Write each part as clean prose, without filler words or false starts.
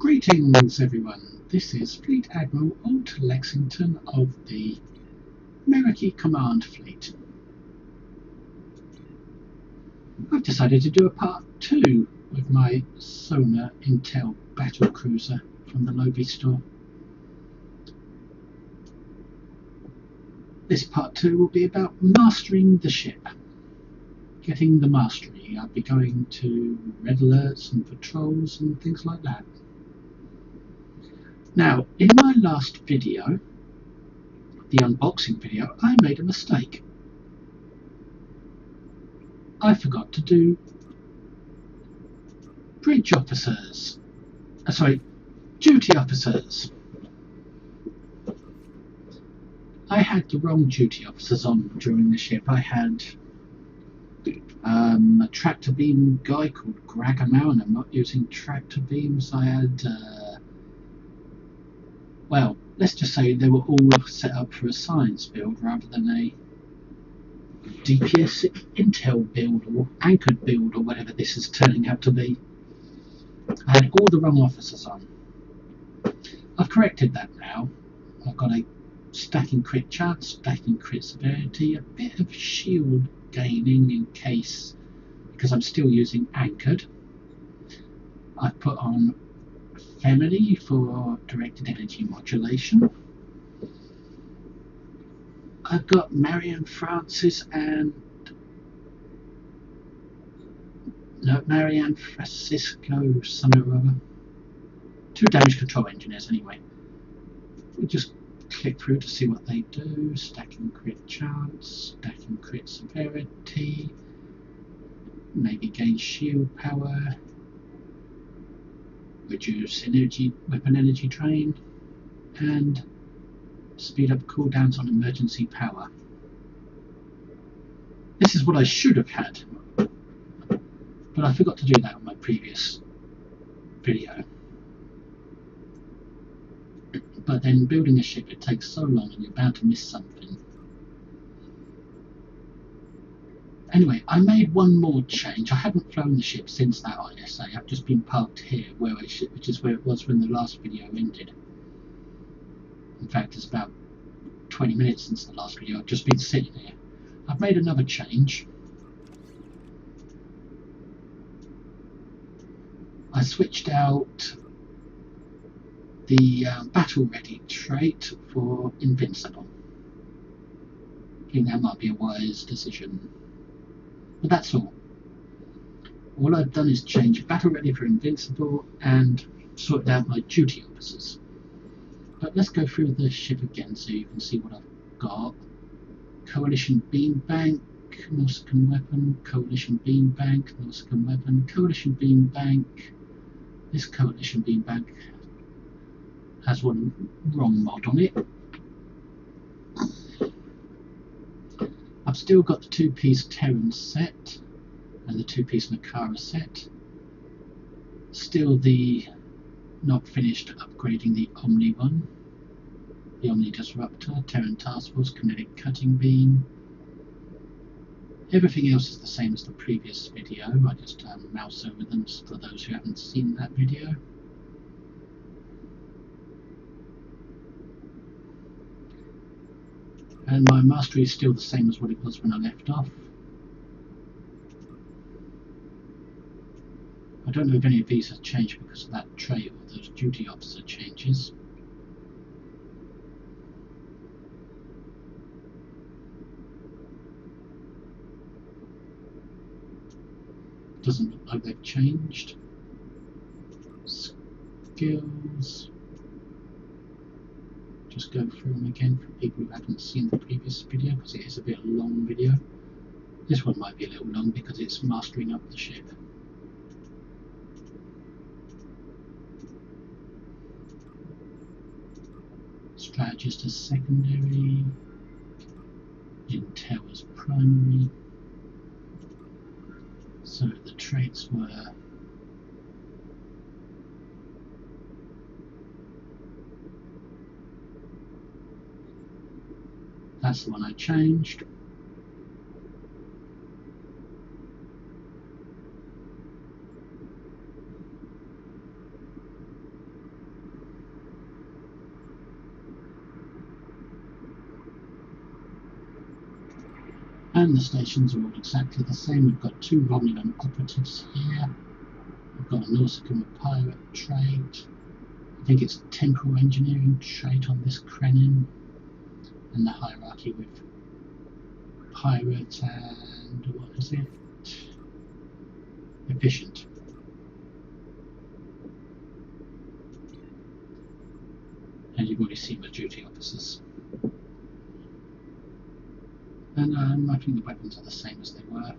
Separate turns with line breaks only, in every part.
Greetings everyone, this is Fleet Admiral Alt Lexington of the American Command Fleet. I've decided to do a part 2 with my Sonar Intel Battlecruiser from the Lobby store. This part 2 will be about mastering the ship, getting the mastery. I'll be going to red alerts and patrols and things like that. Now, in my last video, the unboxing video, I made a mistake. I forgot to do bridge officers. Duty officers. I had the wrong duty officers on during the ship. I had a tractor beam guy called Gragamo, and I'm not using tractor beams. I had, well, let's just say they were all set up for a science build rather than a DPS Intel build or anchored build or whatever this is turning out to be. I had all the wrong officers on. I've corrected that now. I've got a stacking crit chance, stacking crit severity, a bit of shield gaining in case, because I'm still using anchored. I've put on family for directed energy modulation. I've got Marianne Francis and Marianne Francisco, something or other. 2 damage control engineers anyway. We just click through to see what they do. Stacking crit chance, stacking crit severity, maybe gain shield power, reduce weapon energy drain, and speed up cooldowns on emergency power. This is what I should have had, but I forgot to do that on my previous video. But then building a ship, it takes so long and you're bound to miss something. Anyway, I made one more change. I haven't flown the ship since that ISA. I've just been parked here, which is where it was when the last video ended. In fact, it's about 20 minutes since the last video. I've just been sitting here. I've made another change. I switched out the battle ready trait for invincible. I think that might be a wise decision. But that's all. All I've done is change battle ready for invincible and sorted out my duty officers. But let's go through the ship again so you can see what I've got. Coalition beam bank, Nausicaan weapon, coalition beam bank, Nausicaan weapon, coalition beam bank. This coalition beam bank has one wrong mod on it. I've still got the 2-piece Terran set and the 2-piece Nakara set. Still the not finished upgrading the Omni one. The Omni Disruptor, Terran Task Force, Kinetic Cutting Beam. Everything else is the same as the previous video. I just mouse over them for those who haven't seen that video. And my mastery is still the same as what it was when I left off. I don't know if any of these have changed because of that trait or those duty officer changes. Doesn't look like they've changed. Skills. Just go through them again for people who haven't seen the previous video because it is a bit of a long video. This one might be a little long because it's mastering up the ship. Strategist as secondary, Intel as primary. So the traits were that's the one I changed. And the stations are all exactly the same. We've got 2 Romulan operatives here. We've got a Nausicaa pirate trait. I think it's temporal engineering trait on this Krenin. And the hierarchy with pirate and what is it? Efficient. And you've already seen the duty officers. And I think the weapons are the same as they were.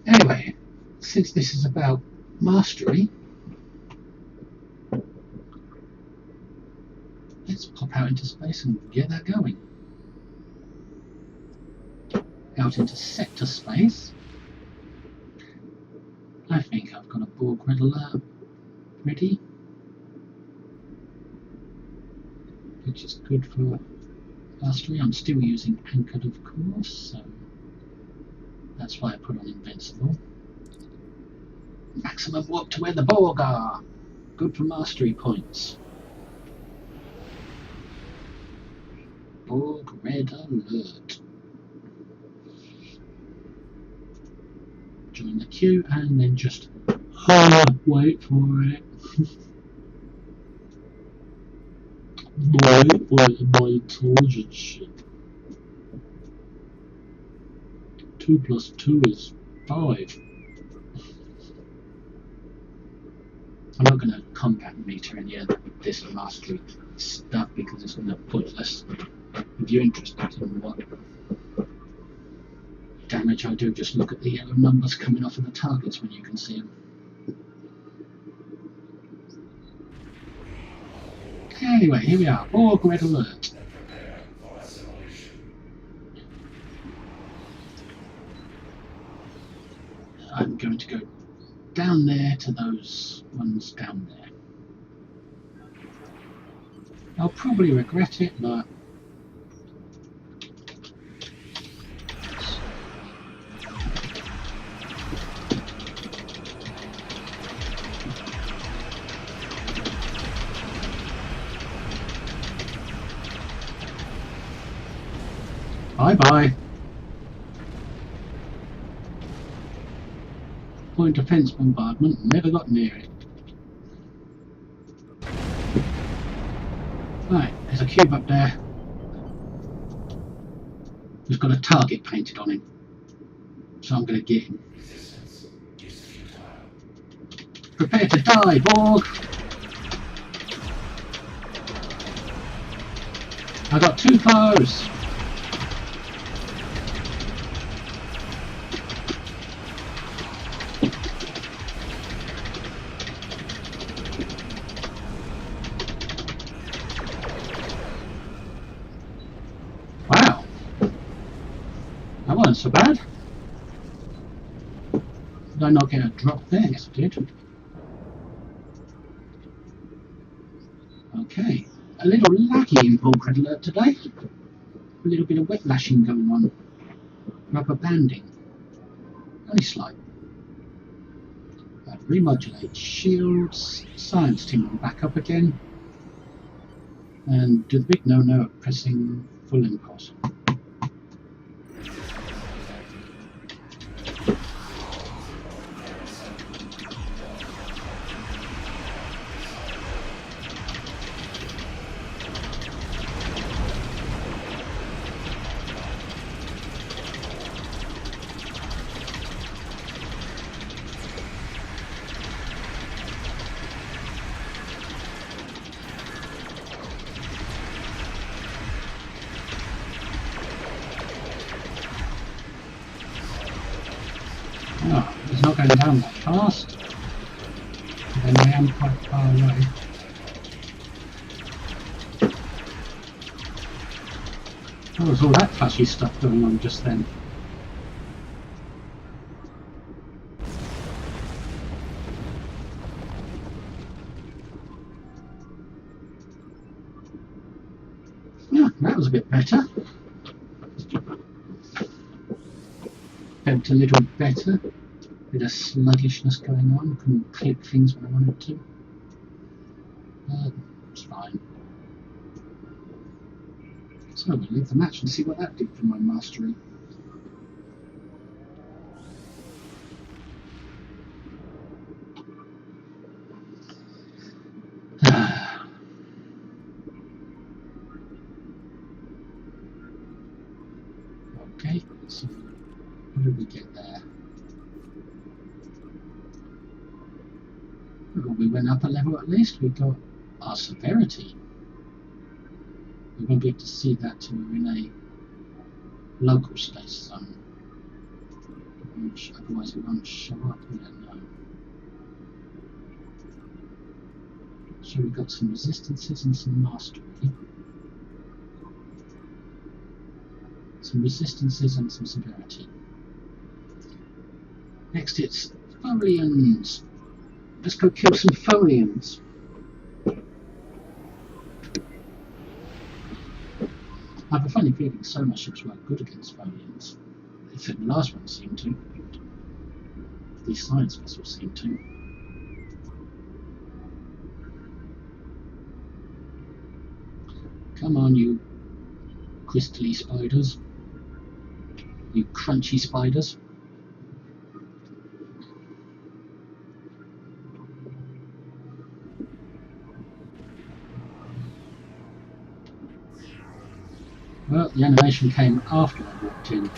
Anyway, since this is about mastery, let's pop out into space and get that going. Out into sector space. I think I've got a Borg red alert ready, which is good for mastery. I'm still using anchored, of course, so that's why I put on invincible. Maximum warp to where the Borg are. Good for mastery points. Borg red alert. Join the queue and then just wait for it. Wait for my intelligence ship. 2 plus 2 is 5. I'm not going to combat meter any of this mastery stuff because it's going to pointless. If you're interested in what damage I do, just look at the yellow numbers coming off of the targets when you can see them. Anyway, here we are. Borg red alert. I'm going to go down there to those ones down there. I'll probably regret it, but bye-bye. Point defense bombardment, never got near it. Right, there's a cube up there. Who's got a target painted on him. So I'm going to get him. Prepare to die, Borg! I got 2 foes! Wow! That wasn't so bad. Did I not get a drop there? Yes, I did. Okay. A little laggy in Borg red alert today. A little bit of wet lashing going on. Rubber banding. Only slight. Remodulate shields. Science team on back up again. And do the big no-no of pressing full impulse. Oh, it's not going down that fast. Then I am quite far away. What was all that flashy stuff going on just then? Yeah, that was a bit better. Felt a little better. Bit of sluggishness going on. Couldn't click things when I wanted to. It's fine. So we'll leave the match and see what that did for my mastery. Okay, so what did we get there? Well, we went up a level at least. We got our severity. We won't be able to see that till we're in a local space zone. Otherwise it won't show up, we don't know. So we've got some resistances and some mastery. Some resistances and some severity. Next it's Folians. Let's go kill some Folians. I have a funny feeling sonar ships work good against Folians. I think the last one seemed to. These science vessels seem to. Come on, you crystally spiders. You crunchy spiders. Well, the animation came after I walked in.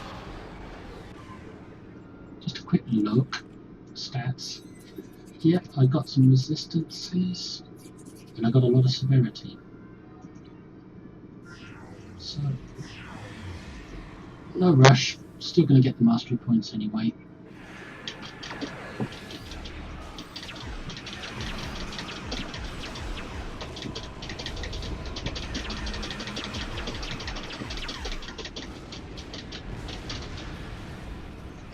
Just a quick look. Stats. Yep, I got some resistances. And I got a lot of severity. So, no rush. Still going to get the mastery points anyway.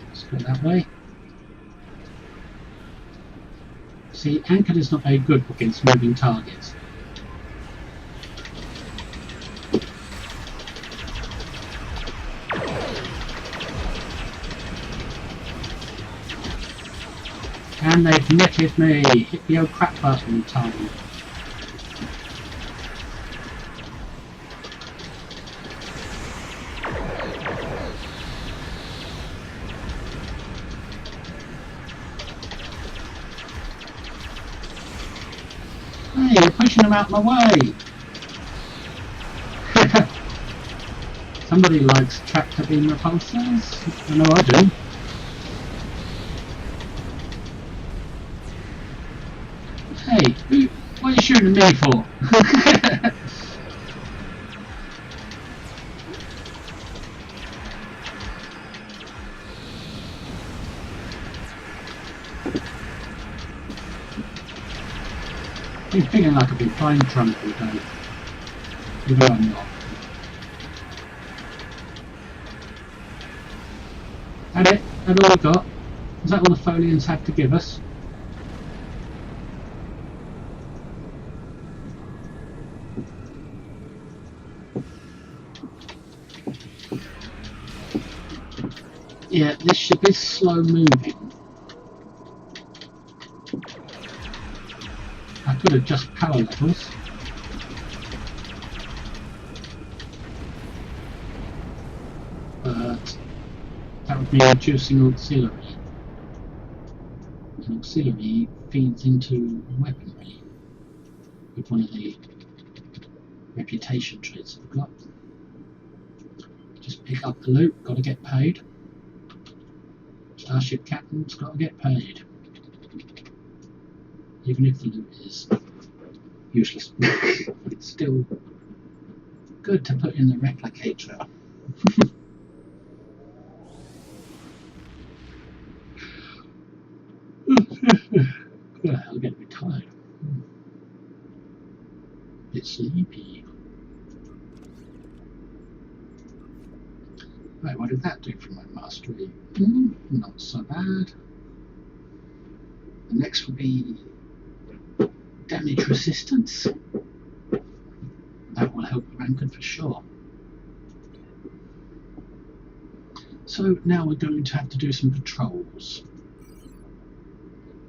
Let's go that way. See, anchored is not very good against moving targets. And they've netted me. Hit the old crap button time. Hey, you're pushing them out my way. Somebody likes tractor beam repulsors. I know I do. Hey, what are you shooting me for? He's feeling like I've been flying drunk all day. Even though I'm not. That it? That all we got? Is that all the Folians have to give us? Yeah, this ship is slow moving. I could adjust power levels. But that would be reducing auxiliary. And auxiliary feeds into weaponry with one of the reputation traits I've got. Just pick up the loot, gotta get paid. Starship captain's got to get paid, even if the loot is useless. It's still good to put in the replicator. I'm getting a bit tired. A bit sleepy. Right, what did that do for my mastery? Not so bad. The next will be damage resistance. That will help the anchored for sure. So now we're going to have to do some patrols.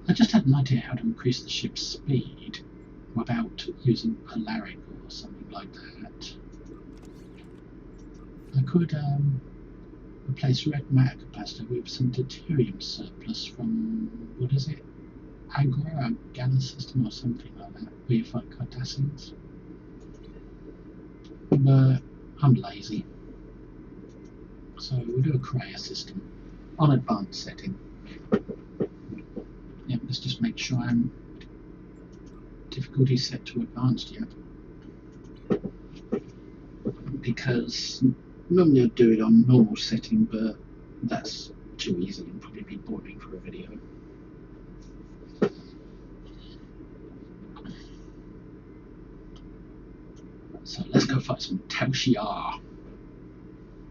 I just had an idea how to increase the ship's speed without using polaric or something like that. I could replace red matter capacitor with some deuterium surplus from, what is it? Agra, Gala system or something like that, with cardassians. But I'm lazy. So we'll do a Korea system on advanced setting. Yep, let's just make sure I'm difficulty set to advanced yet. Because normally I'd do it on normal setting, but that's too easy and probably be boring for a video. So let's go fight some Taushiar,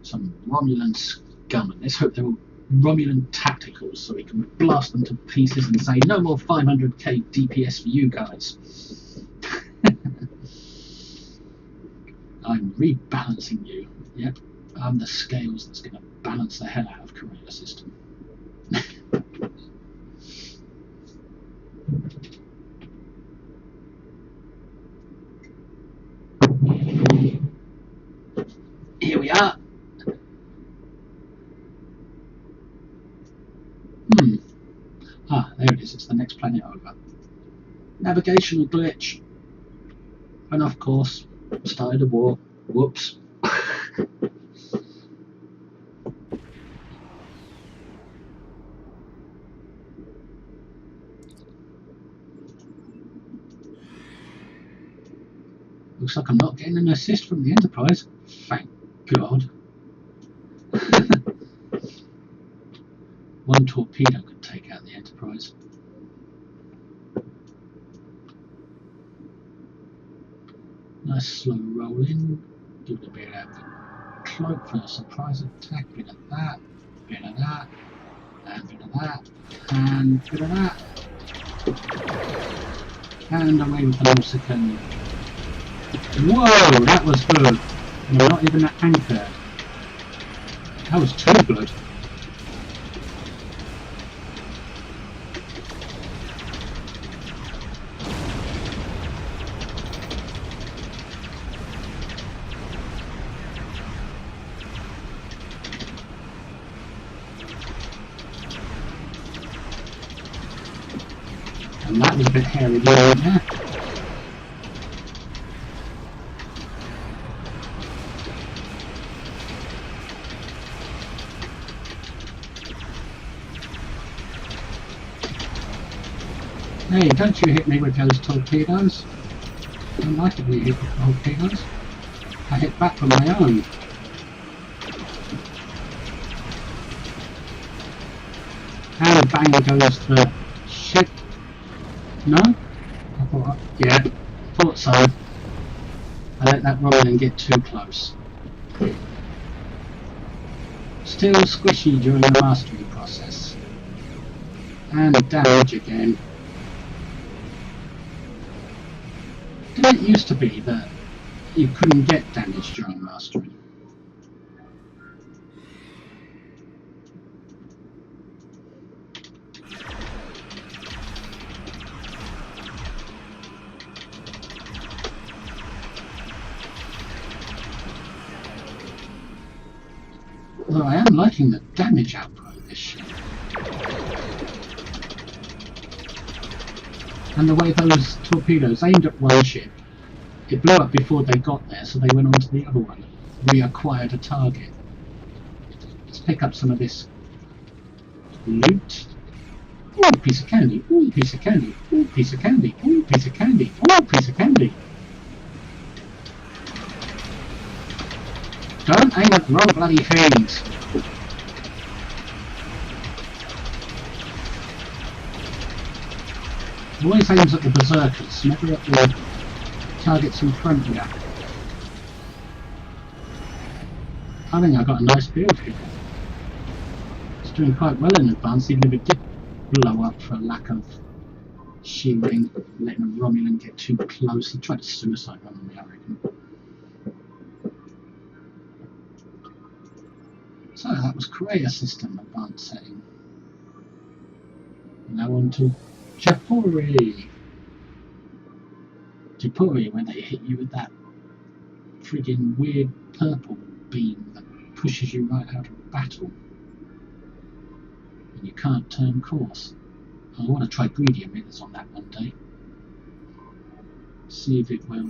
some Romulan scum, and let's hope they're all Romulan tacticals so we can blast them to pieces and say no more 500k DPS for you guys. I'm rebalancing you. Yep, I'm the scales that's going to balance the hell out of Korea system. Here we are. Ah, there it is. It's the next planet over. Navigational glitch. And of course, started a war. Whoops. Looks like I'm not getting an assist from the Enterprise. Thank God. One torpedo could take out the Enterprise. Nice slow roll in. Do a bit of cloak for a surprise attack. Bit of that. Bit of that. And bit of that. And bit of that. And away with the Nausicaan. Whoa, that was good. Not even anchored. That was too good. And that was a bit hairy going there. Hey, don't you hit me with those torpedoes. I don't like it when you hit with torpedoes. I hit back from my own. And bang goes the ship. No? I thought, yeah, thought so. I let that Romulan get too close. Still squishy during the mastering process. And damage again. Didn't it used to be that you couldn't get damage during mastering? Although I am liking the damage output of this ship. And the way those torpedoes aimed at one ship, it blew up before they got there, so they went on to the other one. Reacquired a target. Let's pick up some of this loot. Ooh, piece of candy. Ooh, piece of candy. Ooh, piece of candy. Ooh, piece of candy. Ooh, piece of candy. Don't aim at the wrong bloody things. Always aims at the berserkers, never at the targets in front of you. I think I got a nice build here. It's doing quite well in advance, even if it did blow up for lack of shielding, letting a Romulan get too close. He tried to suicide run me, I reckon. So that was Korea system advanced setting. Now on to Japori. Japori, when they hit you with that friggin' weird purple beam that pushes you right out of battle. And you can't turn course. I want to try greedy emitters on that one day. See if it will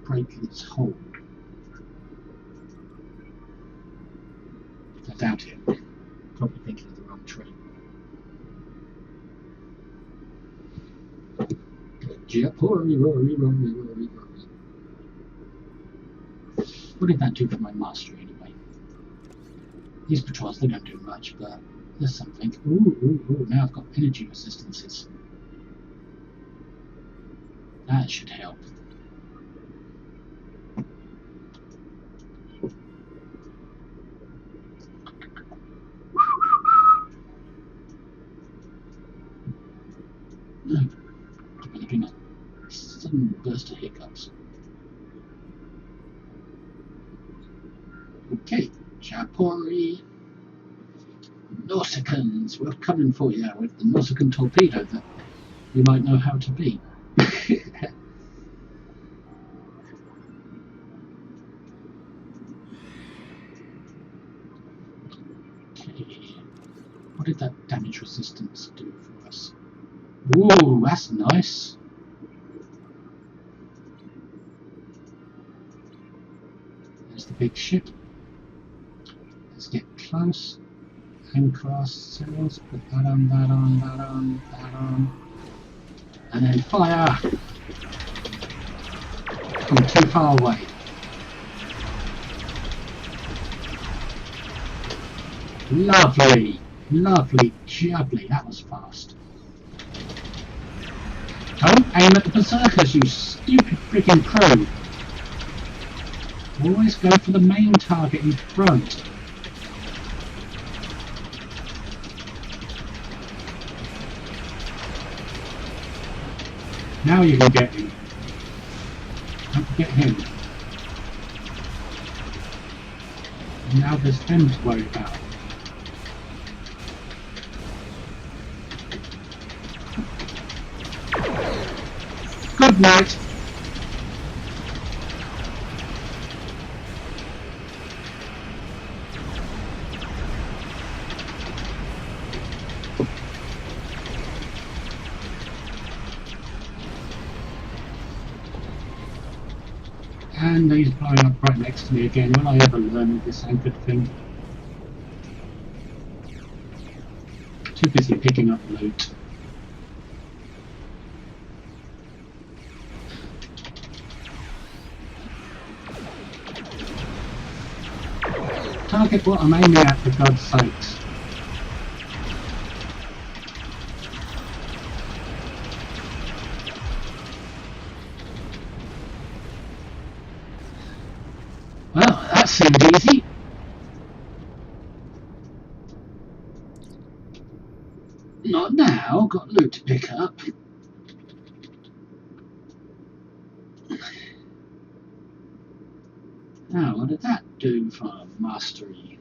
break its hold. I doubt it. Probably thinking of the wrong tree. What did that do for my mastery anyway? These patrols, they don't do much, but there's something. Ooh, now I've got energy resistances. That should help. No, developing a sudden burst of hiccups. Okay, Japori. Nausicans, we're coming for you with the Nausican torpedo that you might know how to beat. Okay, what did that damage resistance do for us? Whoa, that's nice. There's the big ship. Let's get close. And cross sails, put that on, that on, that on, that on. And then fire! From too far away. Lovely! Lovely, jubbly, that was fast. Don't aim at the berserkers, you stupid freaking crew! Always go for the main target in front. Now you can get him. Don't forget him. And now there's them to worry about. Good night. And he's blowing up right next to me again. Will I ever learn this anchored thing? Too busy picking up loot. Target what I'm aiming at, for God's sakes. Well, that seemed easy. Not now, got loot to pick up. Now, what did that do for mastery?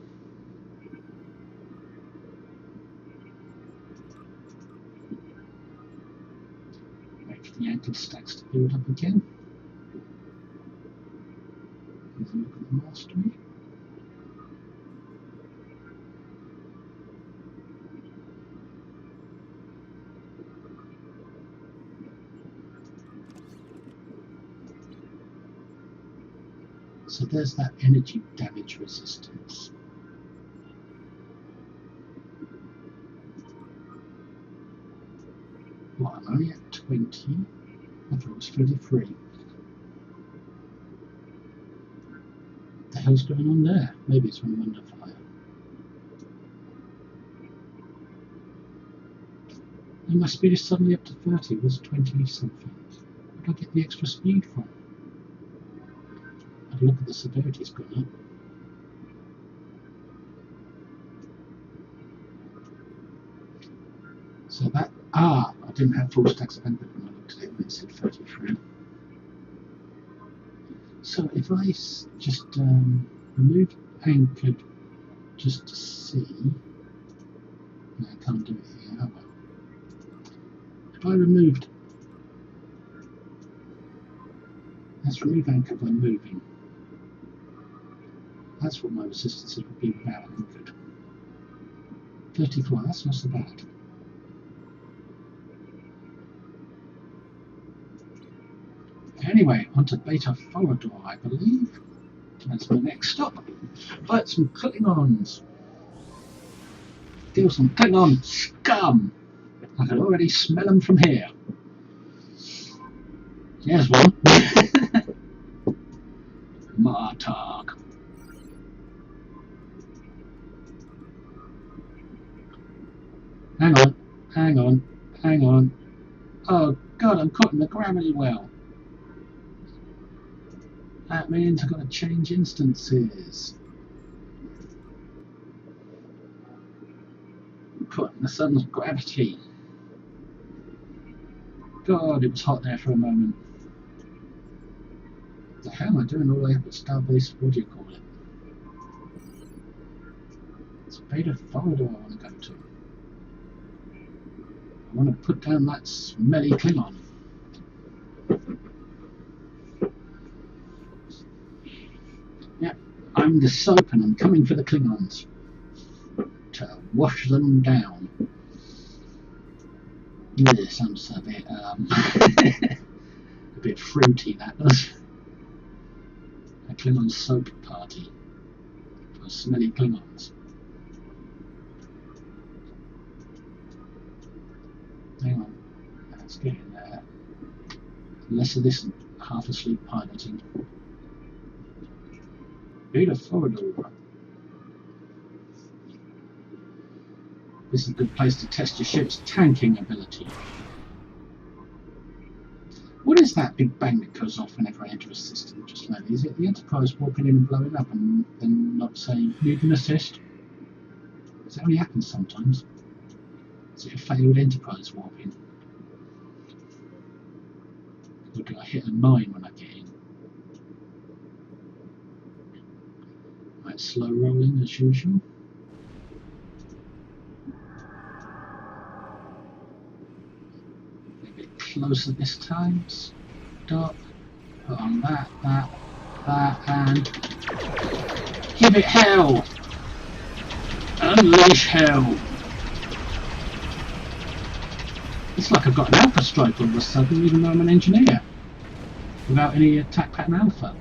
Wait for the anchored stacks to build up again. Here's a look at the mastery. So there's that energy damage resistance. Well, I'm only at 20. I thought it was 33. What the hell's going on there? Maybe it's when I'm under fire. And my speed is suddenly up to 30. It was 20 something. Where did I get the extra speed from? Look at the severity's gone up. So that, I didn't have full stacks of anchored when I looked at it when it said 33. So if I just remove anchored just to see, no, I can't do it here, oh well. If I removed, let's remove anchor by moving. That's what my resistance would be about 100. 34, that's not so bad. Anyway, onto Beta Forador, I believe. That's my next stop. Fight some Klingons. Deal some Klingon scum. I can already smell them from here. There's one. Martag. Hang on, hang on, hang on. Oh god, I'm caught in the gravity well. That means I've got to change instances. Caught in the sun's gravity. God, it was hot there for a moment. What the hell am I doing all the way up at Starbase? What do you call it? It's Beta Forador I want to go to. I want to put down that smelly Klingon. Yeah, I'm the soap and I'm coming for the Klingons to wash them down. This sounds a bit a bit fruity, that does. A Klingon soap party for smelly Klingons. Hang on, let's get in there. Less of this half asleep piloting. Beta Forador. This is a good place to test your ship's tanking ability. What is that big bang that goes off whenever I enter a system just lately? Is it the Enterprise walking in and blowing up and then not saying, need an assist? Does that only happen sometimes? Is it a failed Enterprise warping? Or do I hit a mine when I get in? Right, slow rolling as usual. A bit closer this time. Stop. Put on that, and give it hell! Unleash hell! It's like I've got an alpha strike all of a sudden, even though I'm an engineer, without any attack pattern alpha.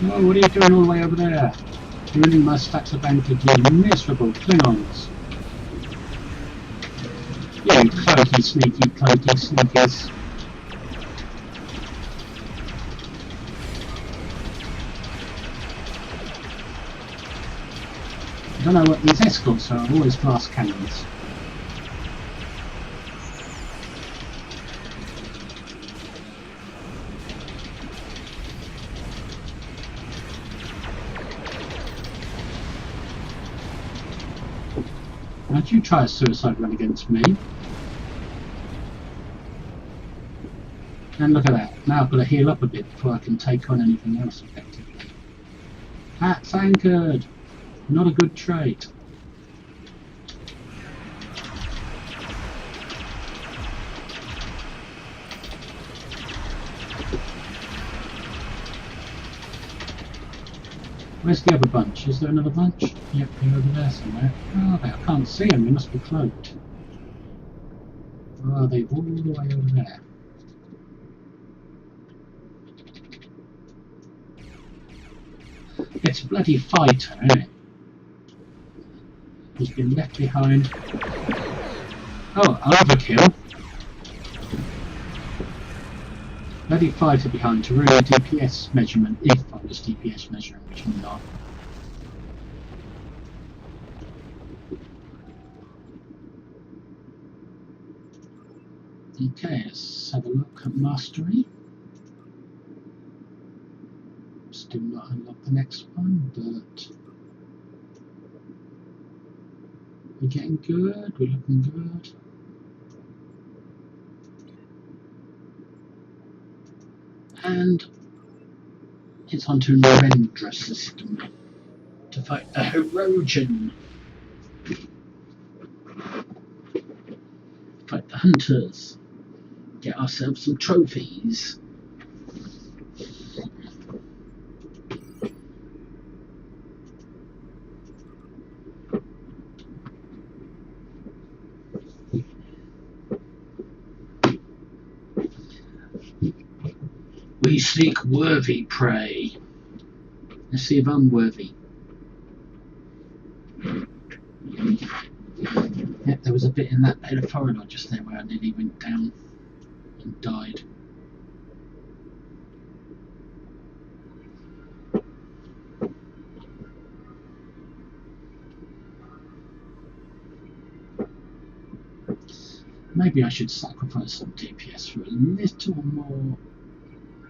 Oh, what are you doing all the way over there? Ruining my stacks of bank with you miserable Klingons. You cloaky, sneaky, cloaky sneakers. I don't know what these escorts are, always glass cannons. Don't you try a suicide run against me. And look at that. Now I've got to heal up a bit before I can take on anything else effectively. Hat's anchored. Not a good trait. Where's the other bunch? Is there another bunch? Yep, they're over there somewhere. Oh, I can't see them. They must be cloaked. Oh, they're all the way over there. It's a bloody fighter, isn't it? He's been left behind. Oh, overkill. Bloody fighter behind to ruin a DPS measurement, if I was DPS measuring, which I'm not. Okay, let's have a look at mastery. Still not unlocked the next one, but we're getting good, we're looking good. And it's onto the render system to fight a Herogen. Fight the hunters. Get ourselves some trophies. We seek worthy prey. Let's see if I'm worthy. Yep, there was a bit in that corridor just there where I nearly went down and died. Maybe I should sacrifice some DPS for a little more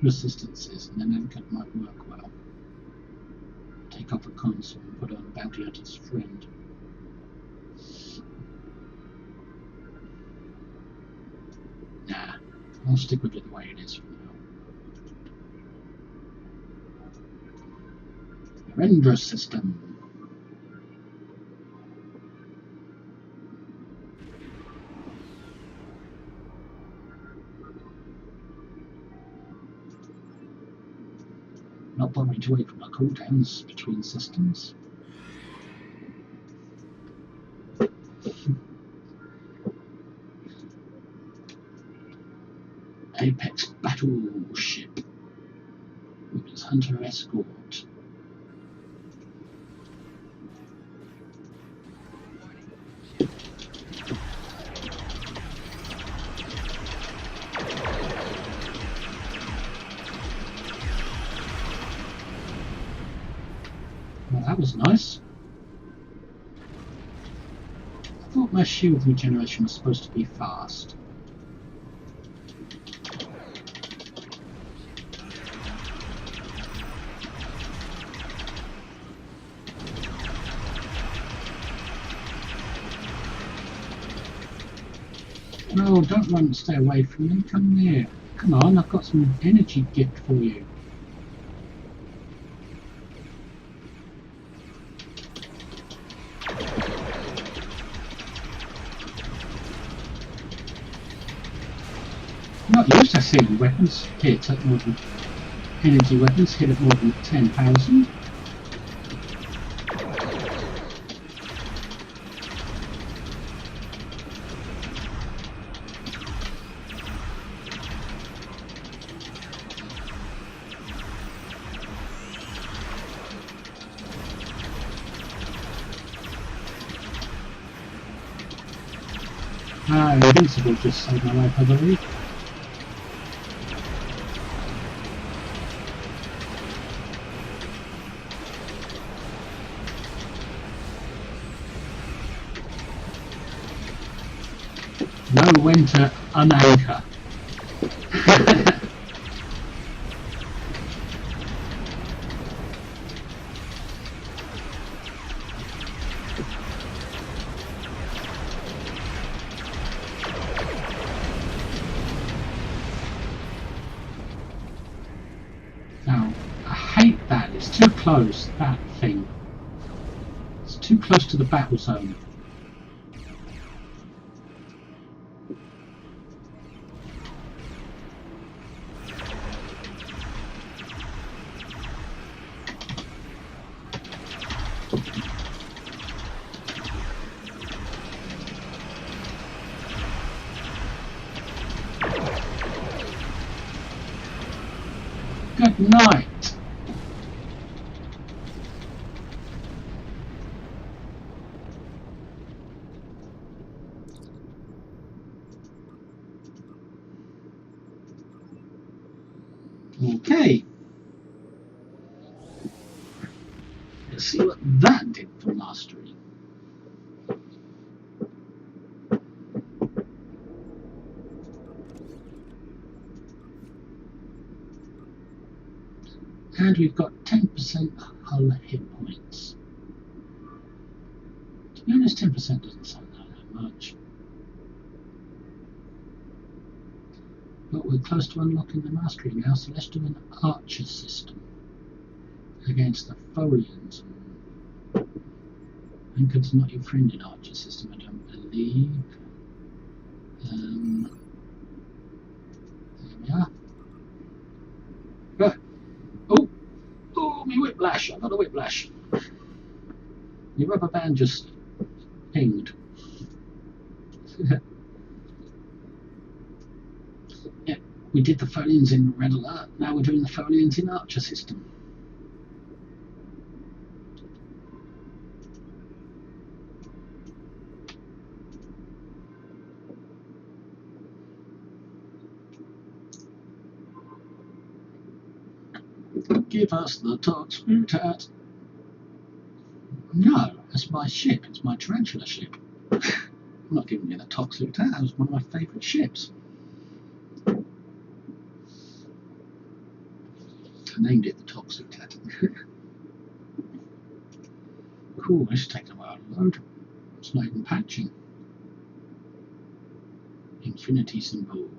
resistances, and then that might work well. Take off a console and put on Bounty Hunter's Friend. Nah, I'll stick with it the way it is for now. Render system. Not bothering to wait for my cooldowns between systems. Apex Battleship with its Hunter Escort. Well, that was nice. I thought my shield regeneration was supposed to be fast. No, don't run, stay away from me, come here. Come on, I've got some energy gift for you. Not used to seeing weapons hit at more than energy weapons hit at more than 10,000. Invincible just saved my life, I believe. Know when to unanchor. Now, I hate that. It's too close, that thing. It's too close to the battle zone. Good night. Okay. Let's see what that did for mastery. And we've got 10% hull hit points. To be honest, 10% doesn't sound that much. But we're close to unlocking the mastery now, so let's do an archer system against the Folians. Anchor's not your friend in archer system, I don't believe. There we are. Oh, me whiplash! I got a whiplash. The rubber band just pinged. Yeah, we did the Folians in Red Alert, now we're doing the Folians in Archer system. Give us the Tox Mutat. No, that's my ship, it's my tarantula ship. I'm not giving you the Tox Mutat, that was one of my favourite ships. I named it the Tox Mutat. Cool, this is taking a while to load. It's not even patching. Infinity symbol.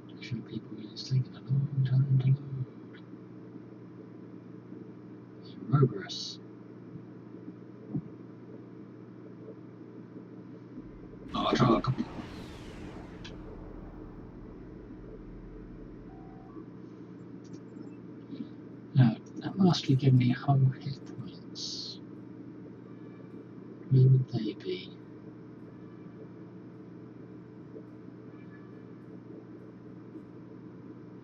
To show people it's taking a long time to load. Progress. Oh, talk. Now, that mastery gave me whole hit points. Where would they be?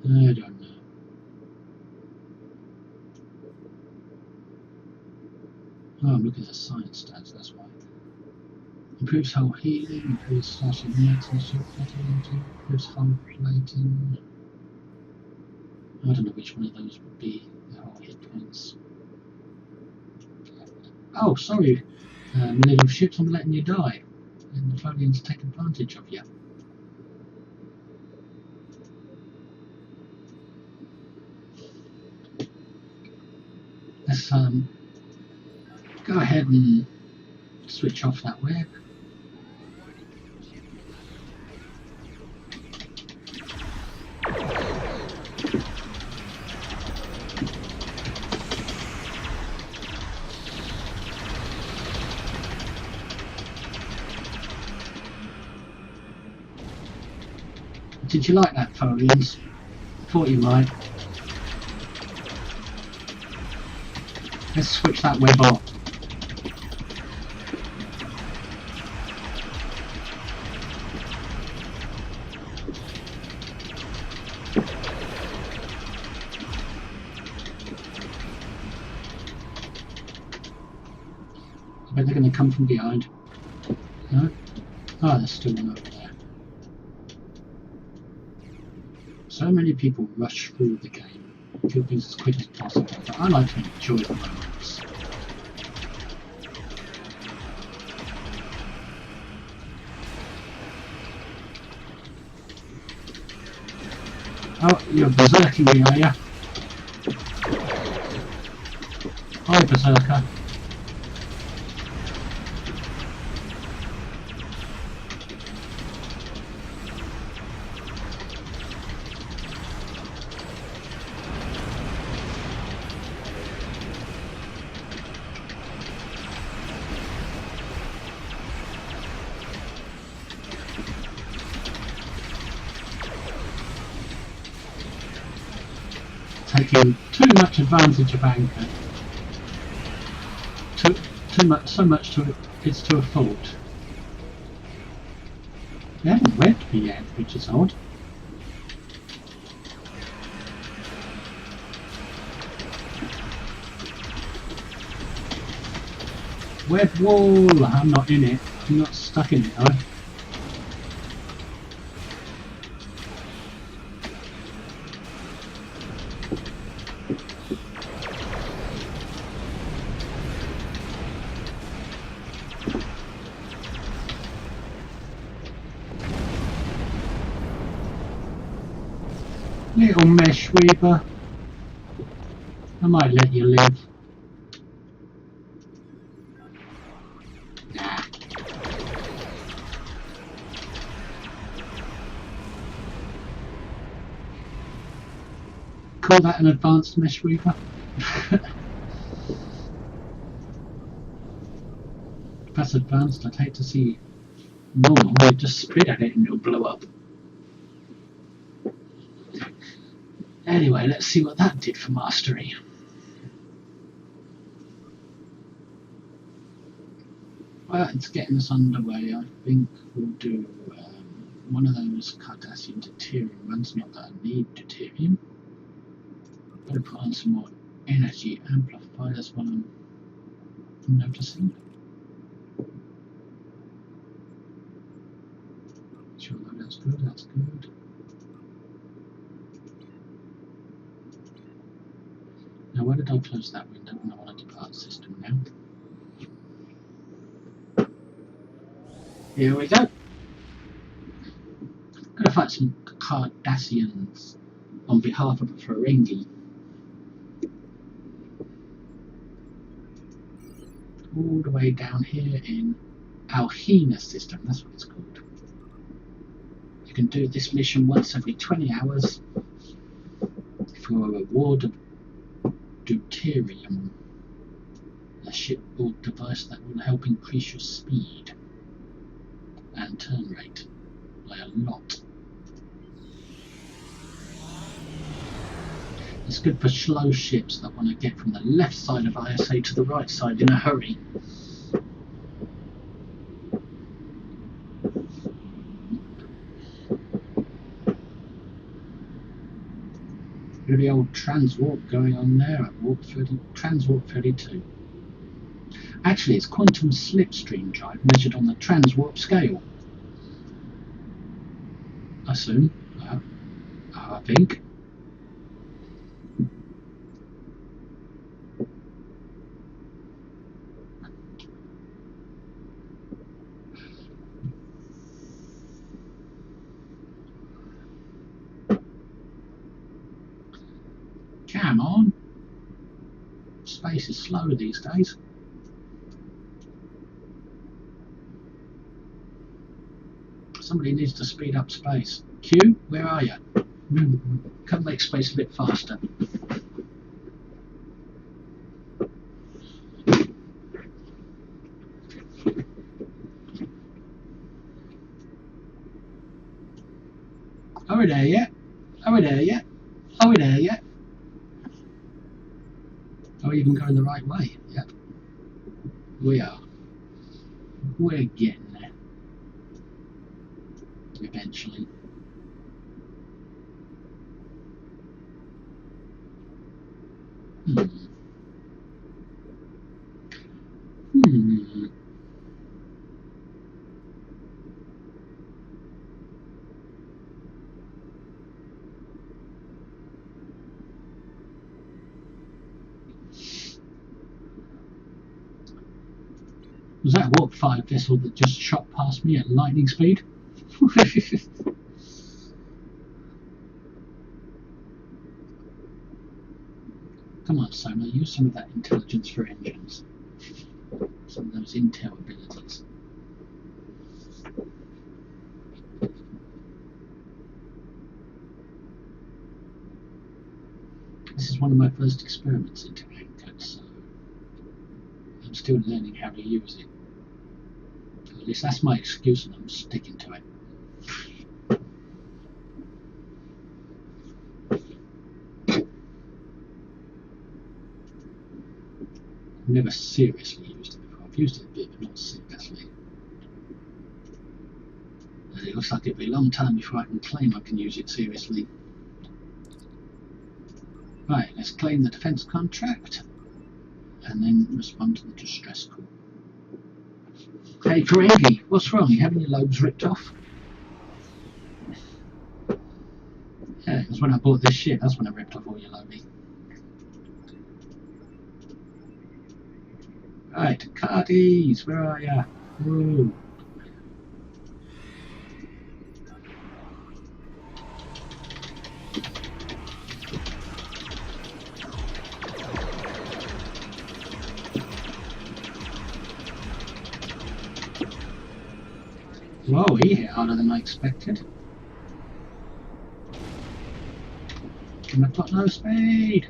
I don't know. Oh, I'm looking at the science stats, that's why. Improves hull healing, improves Starship maintenance, improves hull plating. I don't know which one of those would be the whole hit points. Oh, sorry, little ships, I'm letting you die. And the Folians take advantage of you. Let's go ahead and switch off that web. Did you like that, Folians? Thought you might. Let's switch that web off. I bet they're going to come from behind. No? Oh, there's still one over there. So many people rush through the game, do things as quick as possible, but I like to enjoy the moments. Oh, you're berserking me, are you? Hi, berserker. Taking too much advantage of Anchor. Too much, so much to it's to a fault. They haven't webbed me yet, which is odd. Web wall! I'm not in it. I'm not stuck in it, though. Little mesh weaver. I might let you live. Nah. call that an advanced mesh weaver? If that's advanced, I'd hate to see normal. You just spit at it and it'll blow up. Anyway, let's see what that did for mastery. Well, it's getting us underway. I think we'll do one of those Cardassian deuterium runs. Not that I need deuterium. Better put on some more energy amplifiers while I'm noticing. Sure, that's good, that's good. Now, where did I close that window when I want to depart system now? Here we go. Gonna fight some Cardassians on behalf of a Ferengi. All the way down here in Alhena system, that's what it's called. You can do this mission once every 20 hours for a reward of deuterium, a shipboard device that will help increase your speed and turn rate by a lot. It's good for slow ships that want to get from the left side of ISA to the right side in a hurry. Really old transwarp going on there at transwarp 32. Actually, it's quantum slipstream drive measured on the transwarp scale. I assume. I think. Come on. Space is slow these days. Somebody needs to speed up space. Q, where are you? Come make space a bit faster. Are we there yet? Are we there yet? Are we there yet? Are we even going the right way? Yep. We are. We're getting there. Eventually. Was that a Warp 5 vessel that just shot past me at lightning speed? Come on, Soma, use some of that intelligence for engines. Some of those intel abilities. This is one of my first experiments into Anchored, so I'm still learning how to use it. At least that's my excuse and I'm sticking to it. I've never seriously used it before. I've used it a bit, but not seriously. And it looks like it'll be a long time before I can claim I can use it seriously. Right, let's claim the defence contract and then respond to the distress call. Hey Ferengi, what's wrong? You having your lobes ripped off? Yeah, it was when I bought this ship, that's when I ripped off all your lobes. Right, Cardies, where are ya? Woo. Whoa, he hit harder than I expected. and I've got no speed.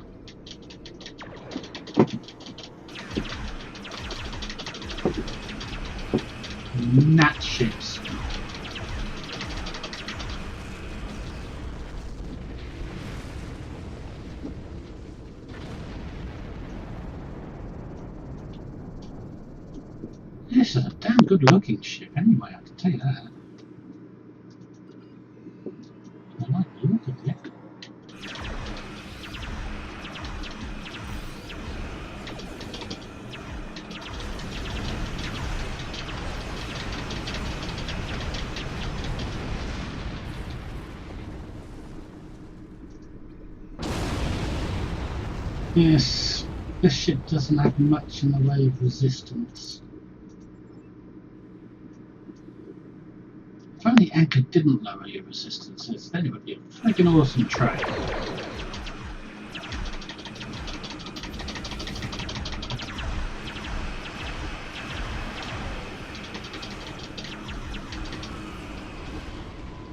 Gnat ships. This is a damn good looking ship anyway, I can tell you that. I like the look of it. Yes, this ship doesn't have much in the way of resistance. If only Anchor didn't lower your resistances, then it would be a freaking awesome track.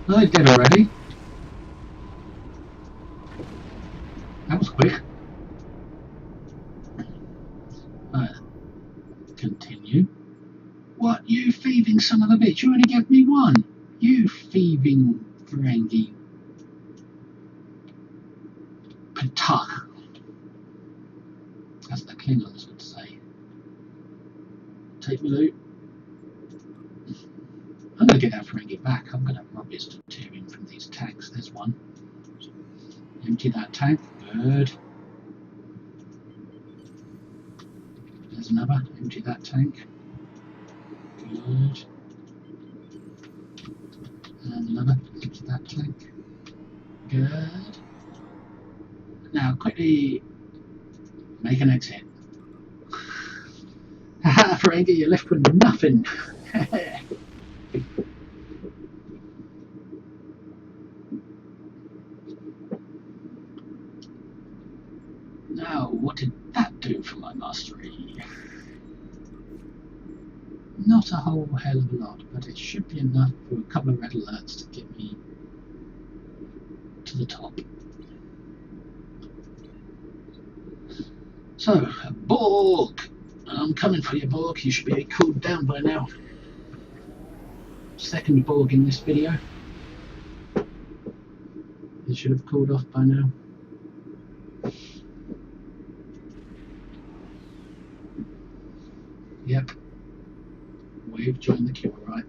Oh, it did already. That was quick. Continue. What, you thieving son of a bitch? You only gave me one. You thieving Ferengi. Patak. That's the Klingons would say. Take me loot. I'm going to get that Ferengi back. I'm going to rob his deuterium from these tanks. There's one. Empty that tank. Good. There's another. Empty that tank. Good. And another. Empty that tank. Good. Now quickly make an exit. Haha, Ferengi, you're left with nothing. Now, what did that do for my mastery? Not a whole hell of a lot, but it should be enough for a couple of red alerts to get me to the top. So, Borg! I'm coming for you, Borg. You should be cooled down by now. Second Borg in this video. They should have cooled off by now. Yep. We've joined the queue, right?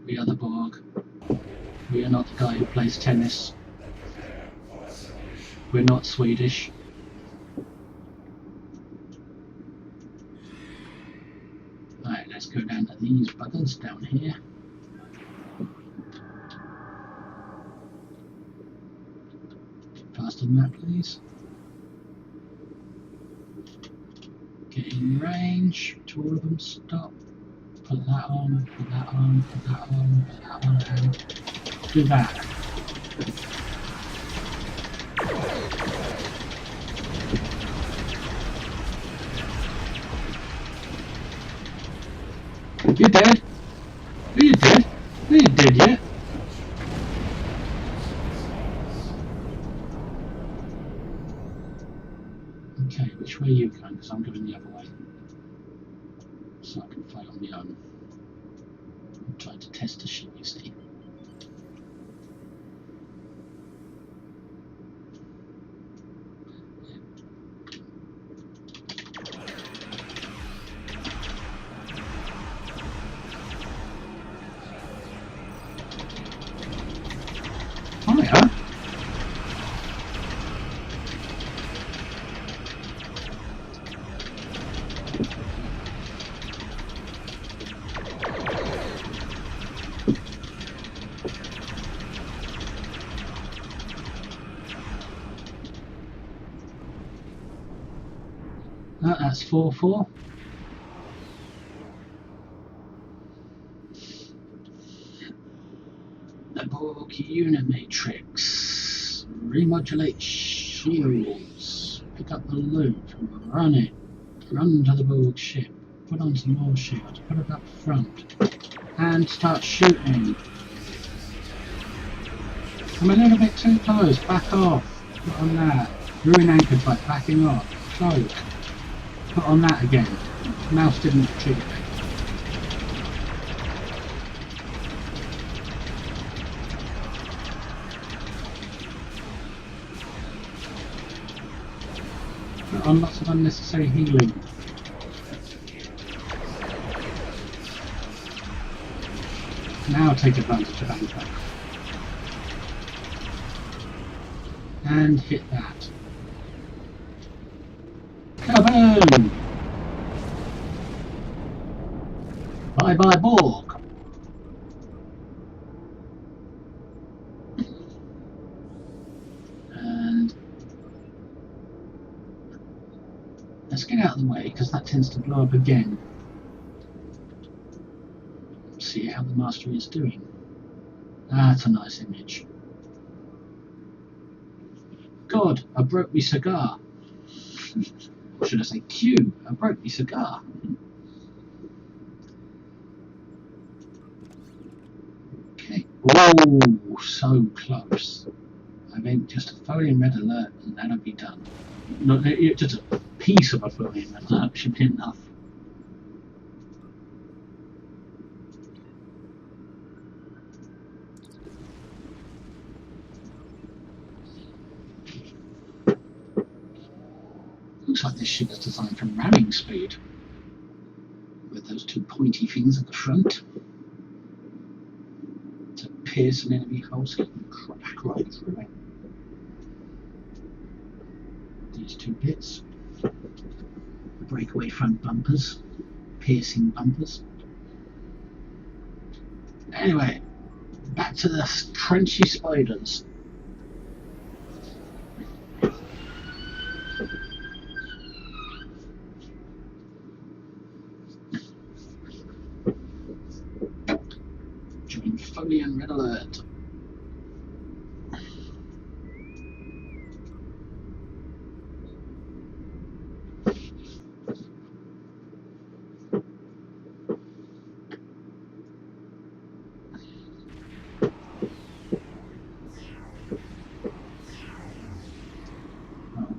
We are the Borg. We are not the guy who plays tennis. We're not Swedish. Right, let's go down to these buggers down here. Faster than that, please. Get in range. Two of them. Stop. Put that on. Put that on. Put that on. Put that on. And do that. You dead? Are you dead? Are you dead yet? Okay, which way are you going? Because I'm going the other way. So I can fly on my own. I'm trying to test the ship, you see. Oh yeah. That's 4-4. The Borg Unimatrix. Remodulate shields. Pick up the loot. Run it. Run to the Borg ship. Put on some more shields. Put it up front. And start shooting. I'm a little bit too close. Back off. Put on that. Ruin anchors by backing off. Cloak. Put on that again. Mouse didn't treat it. Put on lots of unnecessary healing. Now take advantage of anchor. And hit that. Kaboom! Bye bye Borg! And let's get out of the way because that tends to blow up again. See how the master is doing. That's a nice image. God, I broke my cigar. Or should I say Q? I broke my cigar. Okay. Oh, so close. I meant just a Folian red alert and that'll be done. No, just a piece of a Folian red alert should be enough. Looks like this ship is designed for ramming speed, with those two pointy things at the front to pierce an enemy hull so you can crack right through it. These two bits, breakaway front bumpers, piercing bumpers. Anyway, back to the crunchy spiders. Join Folian red alert.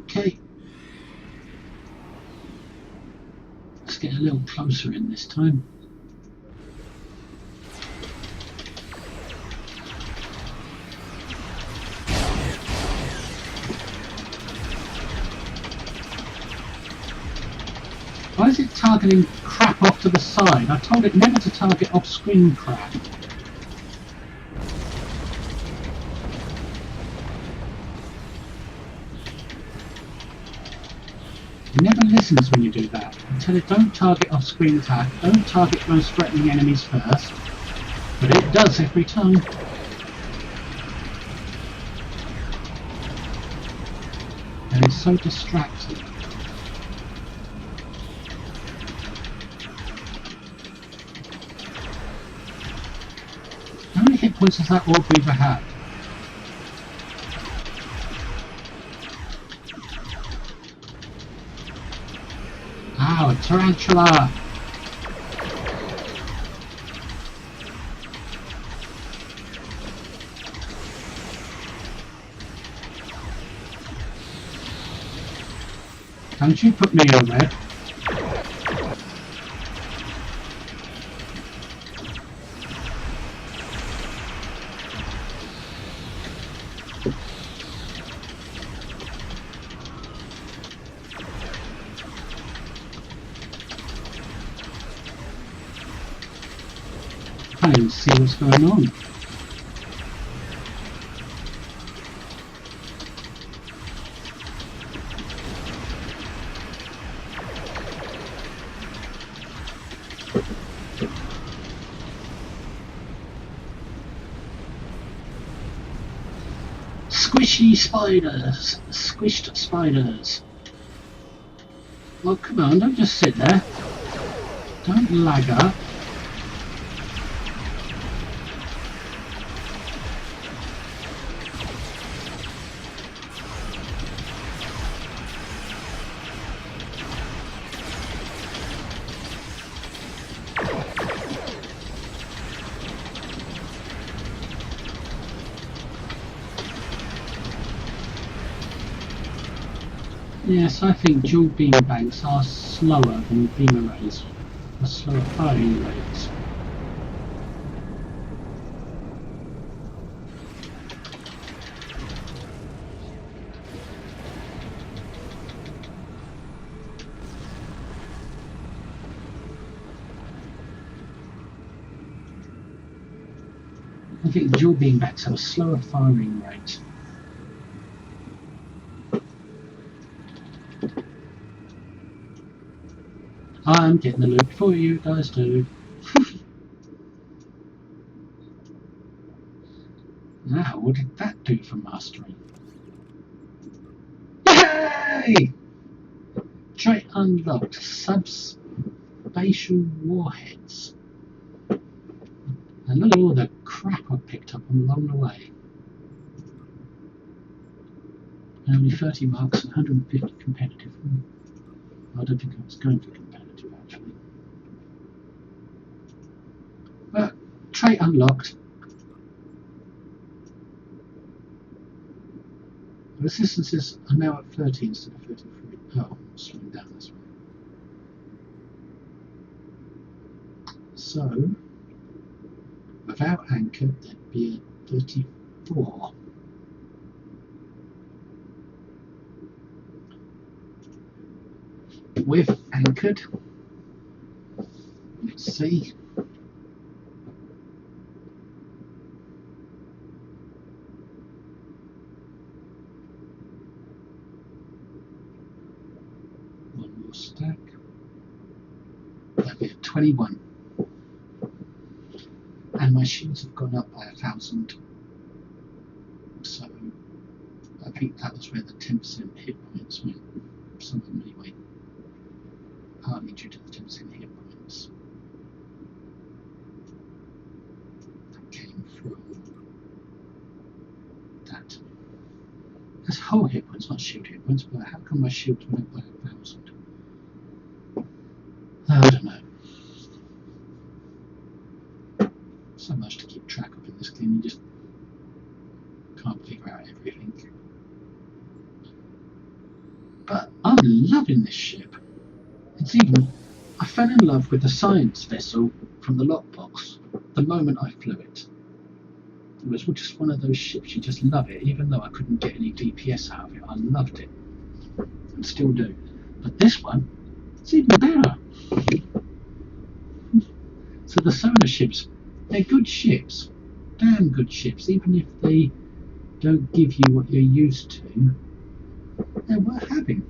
Okay. Let's get a little closer in this time. Why is it targeting crap off to the side? I told it never to target off-screen crap. It never listens when you do that. I tell it don't target off-screen attack, don't target most threatening enemies first, but it does every time. And it's so distracting. How many hit points does that Orb Weaver have? Ow, a tarantula! Don't you put me on red. I can't even see what's going on. Squishy spiders! Squished spiders! Well, come on, don't just sit there. Don't lag up. Yes, I think dual beam banks are slower than beam arrays, a slower firing rates. I think dual beam banks have a slower firing rate. I'm getting the loot before you guys do. Now, what did that do for mastery? Yay! Trait unlocked. Subspatial warheads. And look at all the crap I picked up along the way. Only 30 marks and 150 competitive. I don't think I was going for competitive actually. But trait unlocked. Resistances are now at 30 instead of 33. Oh, slowing down this one. So, without anchor, there'd be a 34. With anchored, let's see. One more stack. That'd be a 21. And my shields have gone up by 1,000. So I think that was where the 10% hit points went. Some of them anyway. Partly due to the 10% hit points. That came from that. That's whole hit points, not shield hit points, but how come my shield went up by 1,000? I don't know. So much to keep track of in this game, you just can't figure out everything. But I'm loving this ship. It's even, I fell in love with the science vessel from the lockbox the moment I flew it. It was just one of those ships you just love it, even though I couldn't get any DPS out of it. I loved it, and still do. But this one, it's even better. So the sonar ships, they're good ships, damn good ships, even if they don't give you what you're used to. They're worth having,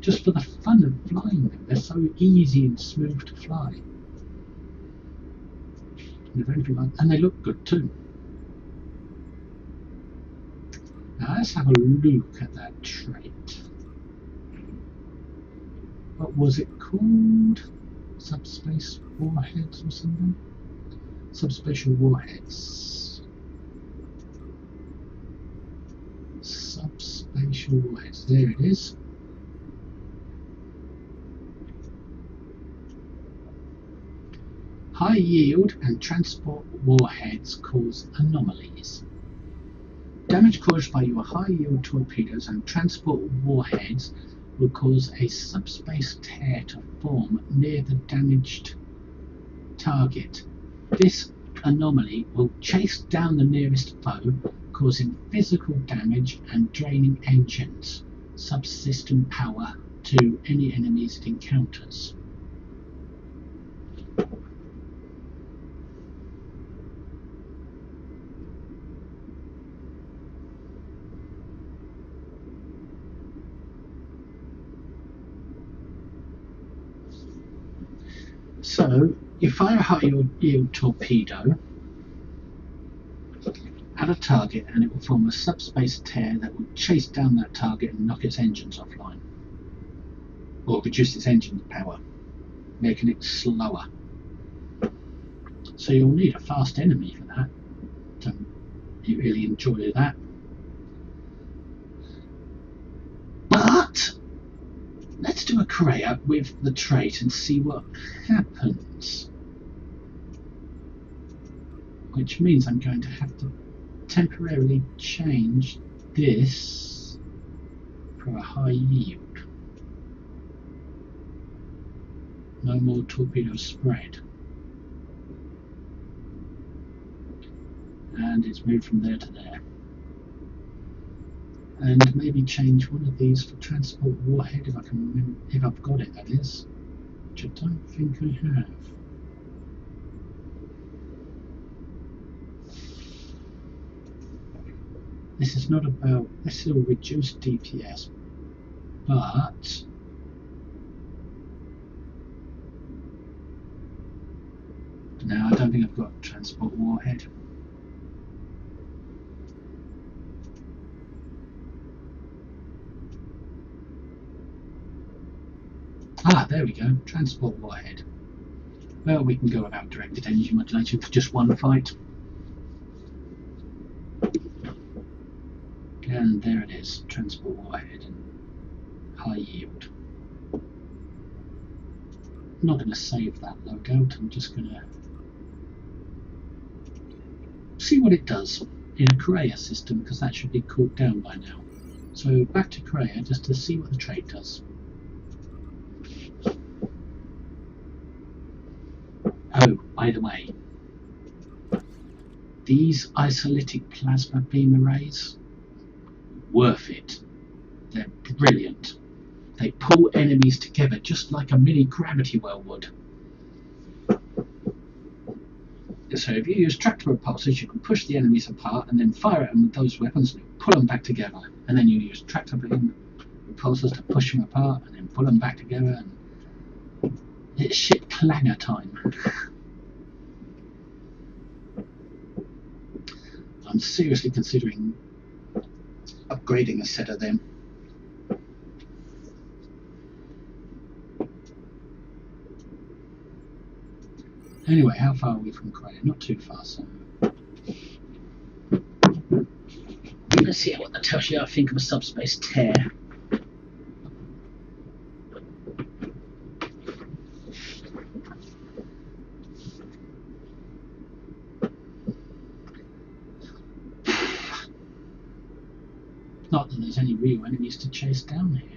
just for the fun of flying them. They're so easy and smooth to fly. And they look good too. Now let's have a look at that trait. What was it called? Subspace warheads or something? Subspatial warheads. Subspatial warheads. There it is. High yield and transport warheads cause anomalies. Damage caused by your high yield torpedoes and transport warheads will cause a subspace tear to form near the damaged target. This anomaly will chase down the nearest foe, causing physical damage and draining engines, subsystem power to any enemies it encounters. So, you fire a high yield torpedo at a target and it will form a subspace tear that will chase down that target and knock its engines offline. Or reduce its engine power, making it slower. So you'll need a fast enemy for that. Don't you really enjoy that? But let's do a career with the trait and see what happens. Which means I'm going to have to temporarily change this for a high yield. No more torpedo spread. And it's moved from there to there. And maybe change one of these for transport warhead if I can remember, if I've got it, that is, which I don't think I have. This is not about, this will reduce DPS, but no, I don't think I've got transport warhead. Ah, there we go, transport warhead. Well, we can go without directed energy modulation for just one fight. And there it is, transport warhead and high yield. I'm not going to save that loadout, I'm just going to see what it does in a Korea system, because that should be cooled down by now. So back to Korea just to see what the trait does. Oh, by the way, these isolytic plasma beam arrays, worth it. They're brilliant. They pull enemies together just like a mini gravity well would. So if you use tractor repulsors, you can push the enemies apart and then fire at them with those weapons and pull them back together. And then you use tractor beam repulsors to push them apart and then pull them back together. And it's shit clanger time. I'm seriously considering upgrading a set of them. Anyway, how far are we from Korea? Not too far, so let's see what that tells you. I think of a subspace tear. Not that there's any real enemies to chase down here.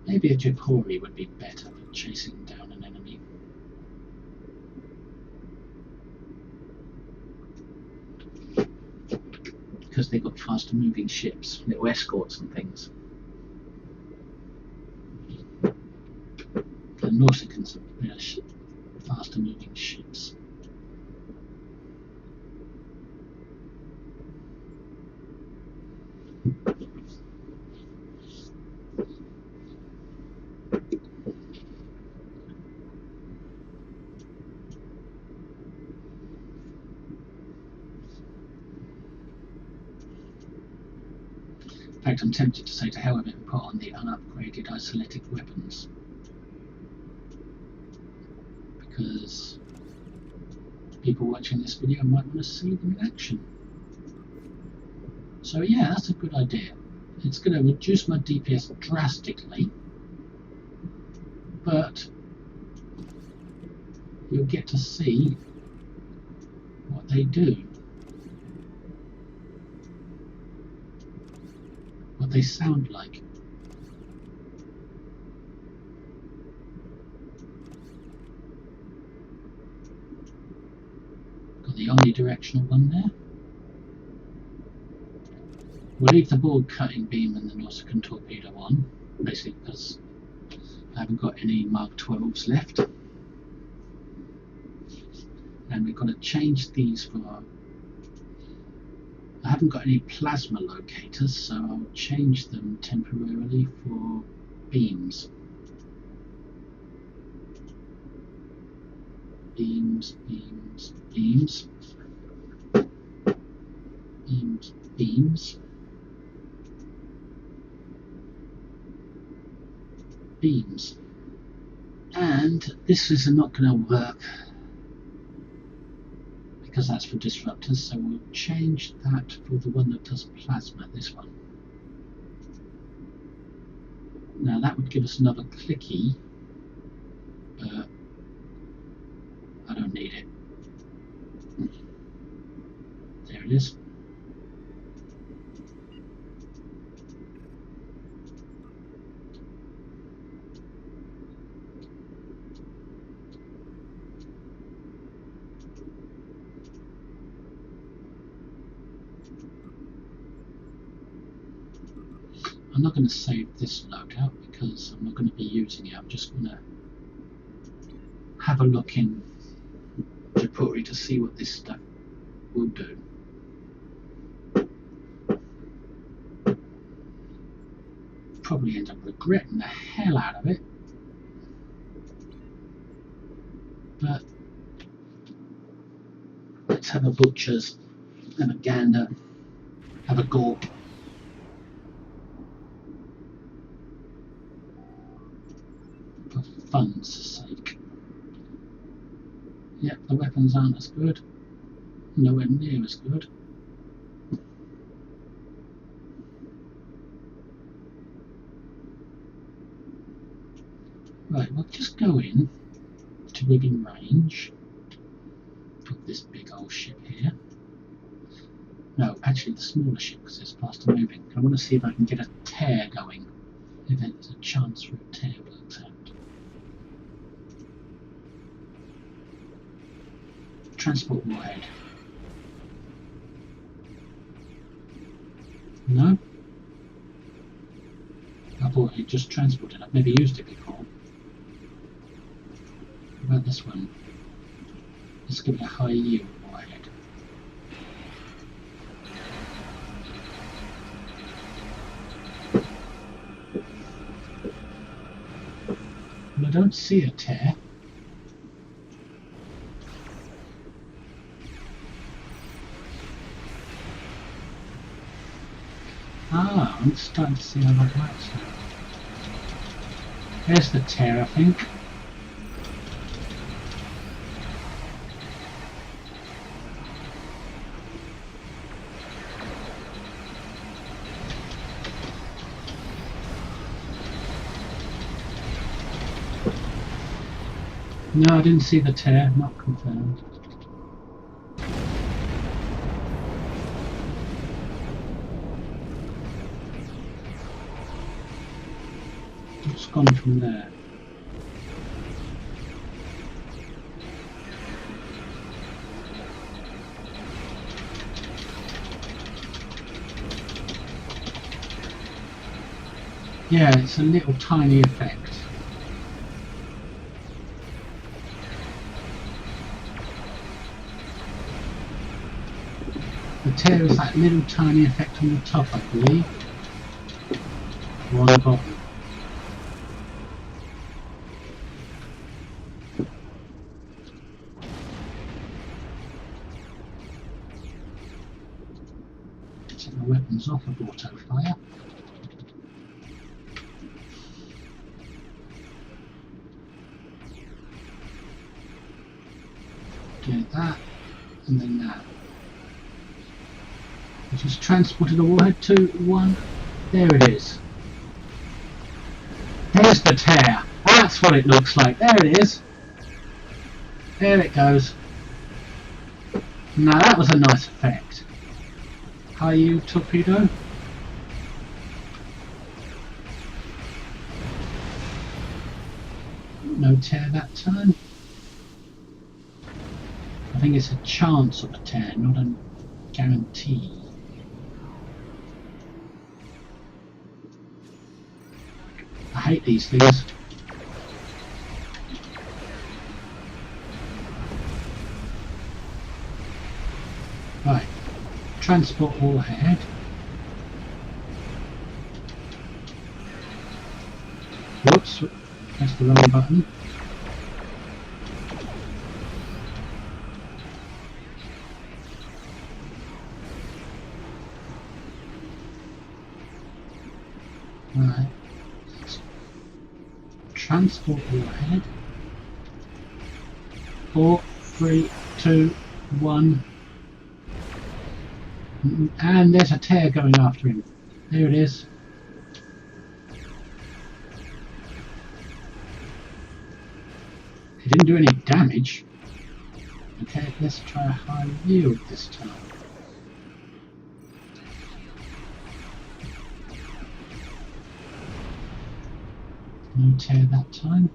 Maybe a Japori would be better for chasing down an enemy. Because they've got faster moving ships, little escorts and things. The Nausicans are faster moving ships. In fact, I'm tempted to say to hell with it and put on the unupgraded isolytic weapons, because people watching this video might want to see them in action. So yeah, that's a good idea. It's going to reduce my DPS drastically, but you'll get to see what they do, what they sound like. Got the omnidirectional one there. We'll leave the board cutting beam and the Nausicaan torpedo on, basically because I haven't got any Mark 12s left. And we've got to change these for... I haven't got any plasma locators, so I'll change them temporarily for beams. Beams, beams, beams. Beams, beams. Beams. And this is not going to work because that's for disruptors, so we'll change that for the one that does plasma, this one. Now that would give us another clicky, but I don't need it. There it is. I'm not going to save this loadout because I'm not going to be using it. I'm just going to have a look in Japuri to see what this stuff will do. Probably end up regretting the hell out of it, but let's have a butcher's, have a gander, have a gawp. For fun's sake. Yep, the weapons aren't as good, nowhere near as good. Right, we'll just go in to within range of this big old ship here. No, actually the smaller ship because it's faster moving. I want to see if I can get a tear going, if there's a chance for a tear works out. Transport warhead. No? I thought it just transported. I've never used it before. What about this one? Let's give it a high yield warhead. Well, I don't see a tear. Ah, I'm starting to see how that works now. There's the tear, I think. No, I didn't see the tear, not confirmed. What's gone from there? Yeah, it's a little tiny effect. The tear is that little tiny effect on the top, I believe. Or on the bottom. Take my weapons off of auto fire. Do that, and then that. I just transported a warhead to one. There it is. There's the tear. That's what it looks like. There it is. There it goes. Now that was a nice effect. Hi, you torpedo. No tear that time. I think it's a chance of a tear, not a guarantee. I hate these things. Right, transport warhead. Whoops, that's the wrong button. Right. Transport warhead. 4, 3, 2, 1. And there's a tear going after him. There it is. It didn't do any damage. Okay, let's try a high yield this time. No tear that time.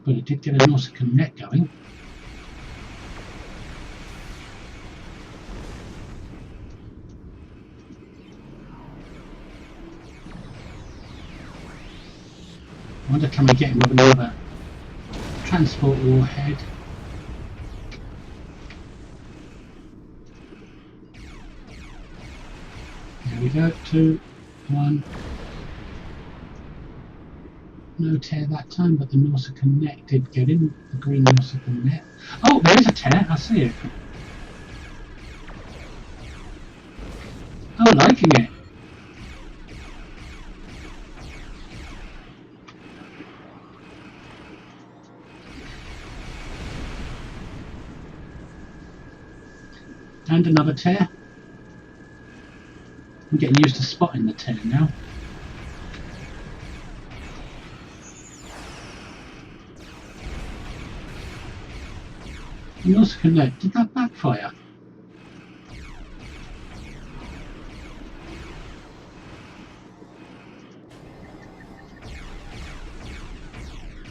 But it did get a Nautican net going. wonder, can we get him with another transport warhead? There we go, 2, 1. No tear that time, but the Nausicaa net did get in. The green Nausicaa net. Oh, there is a tear, I see it. Oh, liking it. And another tear. I'm getting used to spotting the tear now. Nausicaa net, did that backfire?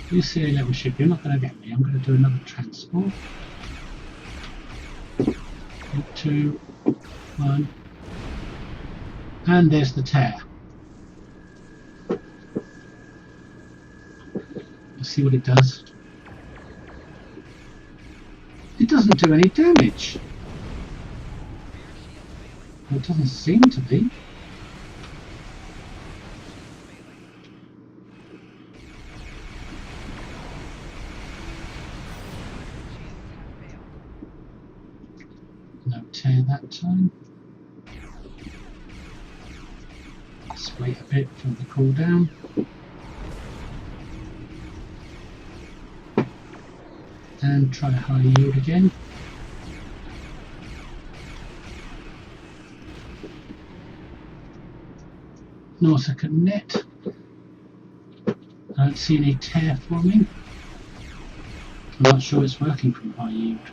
You see a level ship, you're not going to get me. I'm going to do another transport. 2, 1. And there's the tear. Let's see what it does. It doesn't do any damage. Well, it doesn't seem to be. No tear that time. Let's wait a bit for the cooldown. And try high yield again. Nausicaa net. I don't see any tear forming. I'm not sure it's working from high yield.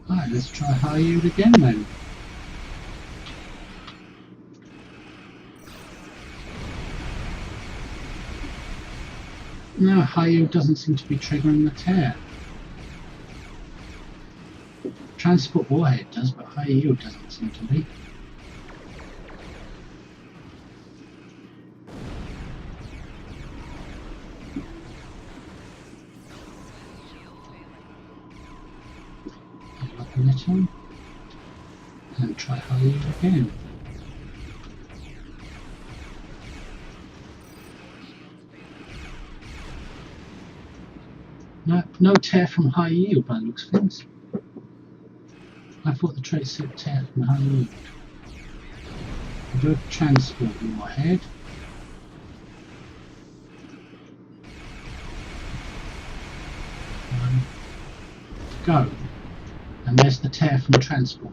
Alright, let's try high yield again then. No, high yield doesn't seem to be triggering the tear. Transport warhead does, but high yield doesn't seem to be. Lock the net on and try high yield again. No tear from high yield by the looks of things. I thought the trait said tear from high yield. We'll do a transport warhead. Go. And there's the tear from transport.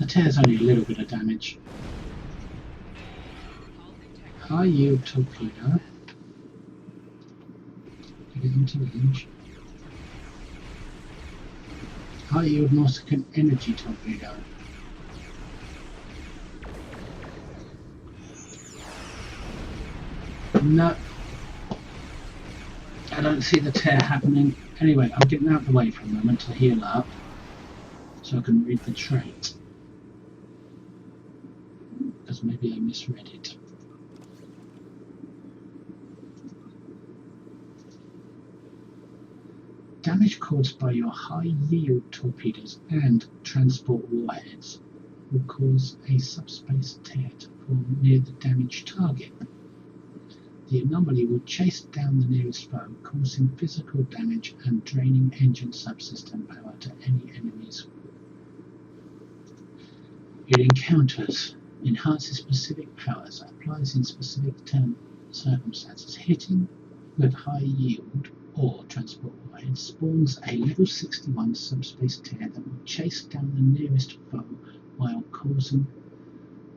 The tear's only a little bit of damage. High yield torpedo. Get it into range. High yield Nausicaa energy torpedo. No. I don't see the tear happening. Anyway, I'm getting out of the way for a moment to heal up so I can read the trait. Because maybe I misread it. Damage caused by your high-yield torpedoes and transport warheads will cause a subspace tear to form near the damaged target. The anomaly will chase down the nearest foe, causing physical damage and draining engine subsystem power to any enemies it encounters. Enhances specific powers, applies in specific circumstances. Hitting with high yield or transport warhead spawns a level 61 subspace tear that will chase down the nearest foe while causing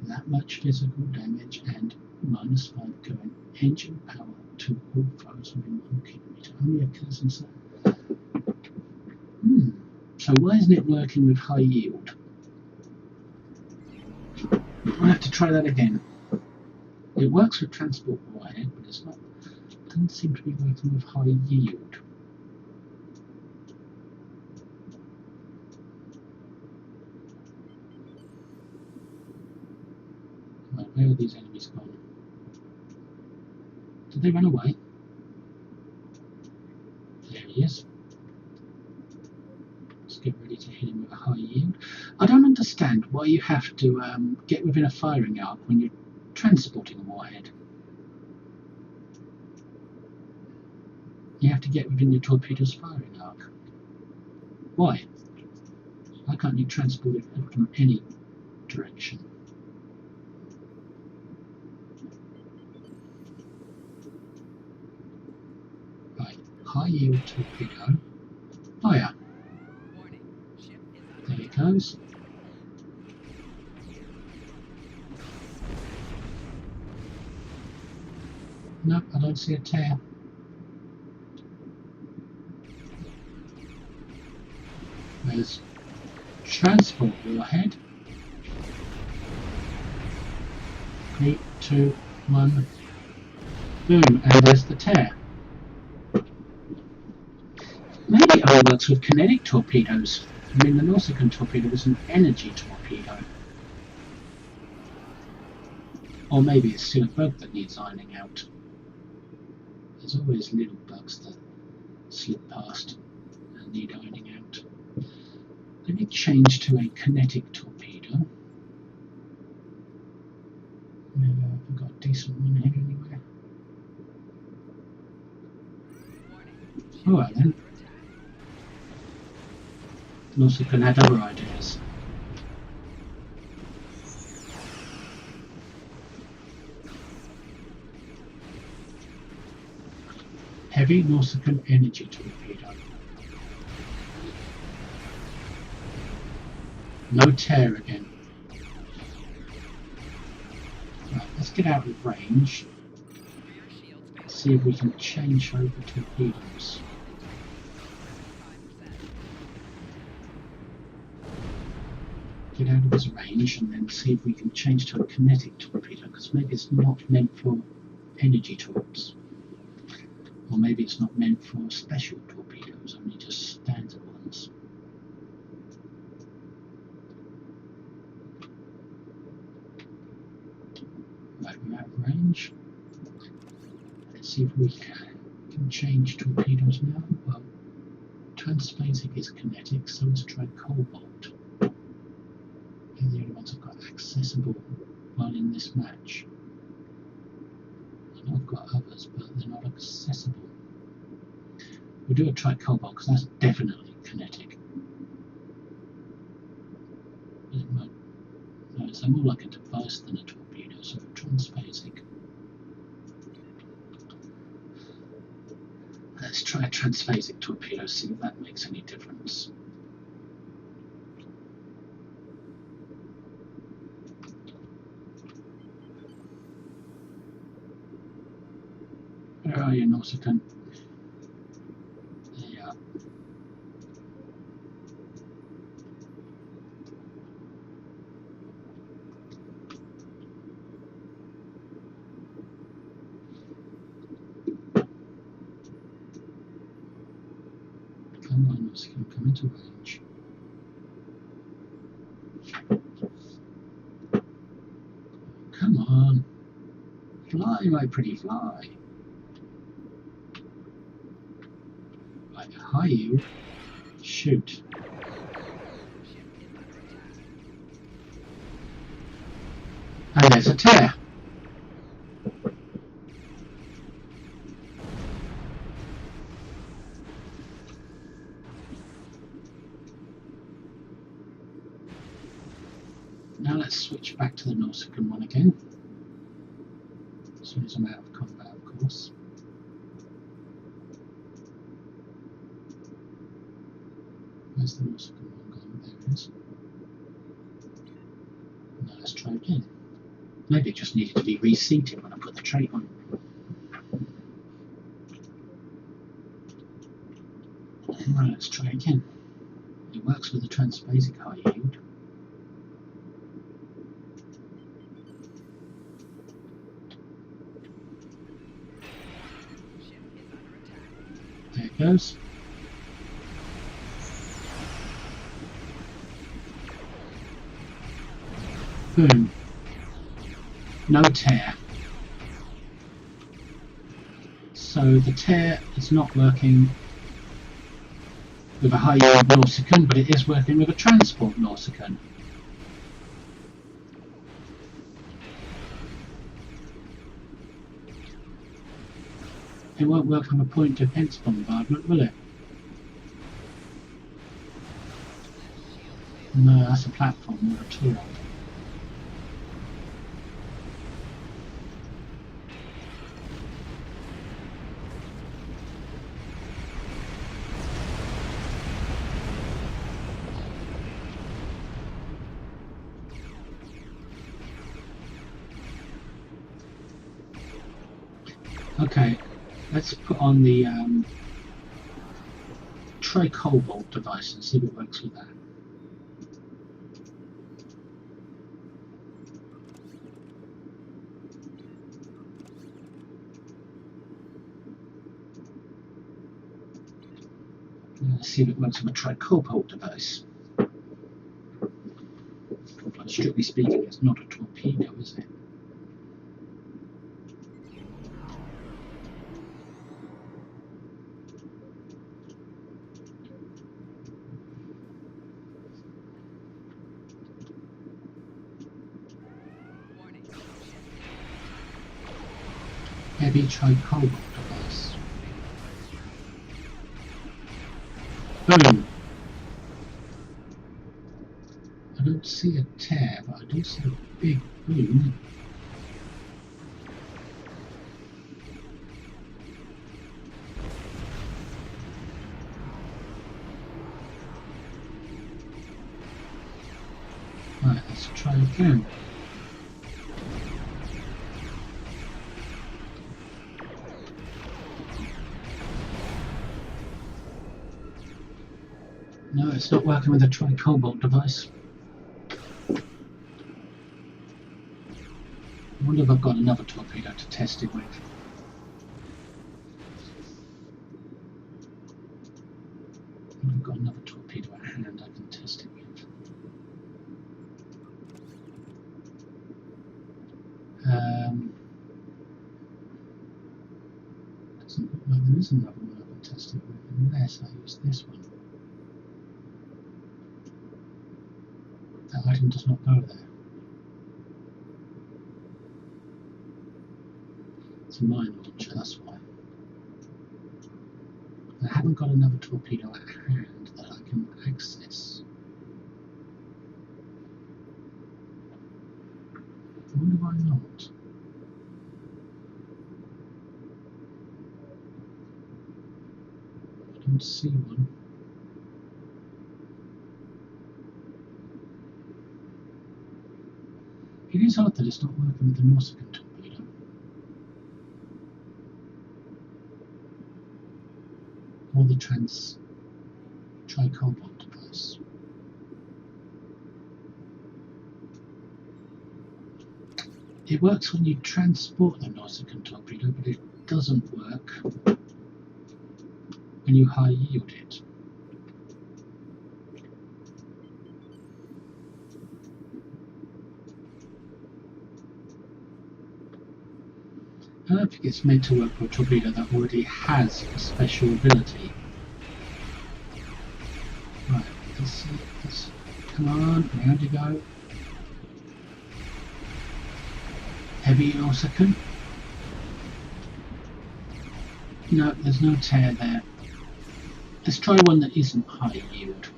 that much physical damage and -5 current engine power to all foes within 1 kilometer. Only occurs in So why isn't it working with high yield? I'll have to try that again. It works with transport warhead, but it doesn't seem to be working with high yield. Where are these enemies gone? Did they run away? There he is. Let's get ready to hit him with a high yield. I don't understand why you have to get within a firing arc when you're transporting a warhead. You have to get within your torpedo's firing arc. Why? Why can't you transport it from any direction? Right, high yield torpedo. Fire. There it goes. Nope, I don't see a tear. There's transport warhead. 3, 2, 1. Boom, and there's the tear. Maybe it all works with kinetic torpedoes. I mean, the Nausicaan torpedo was an energy torpedo. Or maybe it's still a bug that needs ironing out. There's always little bugs that slip past and need ironing out. Let me change to a kinetic torpedo. Maybe I've got a decent one here anyway. Alright then. Nausicaan had other ideas. Heavy Nausicaan energy torpedo. No tear again. Right, let's get out of range. See if we can change over torpedoes. Get out of his range and then see if we can change to a kinetic torpedo, because maybe it's not meant for energy torps. Or maybe it's not meant for special torpedoes, only just standard ones. Right, we're out of range. Let's see if we can change torpedoes now. Well, transphasic is kinetic, so let's try cobalt. They're the only ones I've got accessible while in this match. I know I've got others, but they're not accessible. We'll do a try cobalt because that's definitely kinetic. No, it's more like a device than a torpedo, so transphasic. Let's try a transphasic torpedo, see if that makes any difference. Where are you, Nausicaan? There you are. Come on, Nausicaan, come into range. Come on. Fly, my pretty fly. Right, high yield. Shoot. And there's a tear. Now let's switch back to the Nausicaan one again. As soon as I'm out of combat, of course. Where's the Nausicaan one gone? There it is. Now let's try again. Maybe it just needed to be reseated when I put the trait on. Right, let's try again. It works with the transphasic high yield. There it goes. Boom. no tear. So the tear is not working with a high yield Nausicaan, but it is working with a transport Nausicaan. It won't work on a point defense bombardment, will it? No, that's a platform, not a tool. Okay, let's put on the Tri-Cobalt device and see if it works with that. Let's see if it works with a Tri-Cobalt device. But strictly speaking, it's not a torpedo, is it? Heavy Tri-Cobalt device. Boom! I don't see a tear, but I do see a big boom. Right, let's try again. No, it's not working with a Tri-Cobalt device. I wonder if I've got another torpedo to test it with. I've got another torpedo at hand I can test it with. Doesn't look like there is another one I can test it with unless I use this one. That item does not go there. It's a mine launcher, that's why. I haven't got another torpedo at hand that I can access. I wonder why not. I don't see one. It is odd that it's not working with the Nausicaan torpedo. Or the Tri-Cobalt device. It works when you transport the Nausicaan torpedo, but it doesn't work when you high yield it. I don't think it's meant to work for a torpedo that already has a special ability. Right, let's see. Come on, round you go. Heavy Nausicaan. No, there's no tear there. Let's try one that isn't high yield.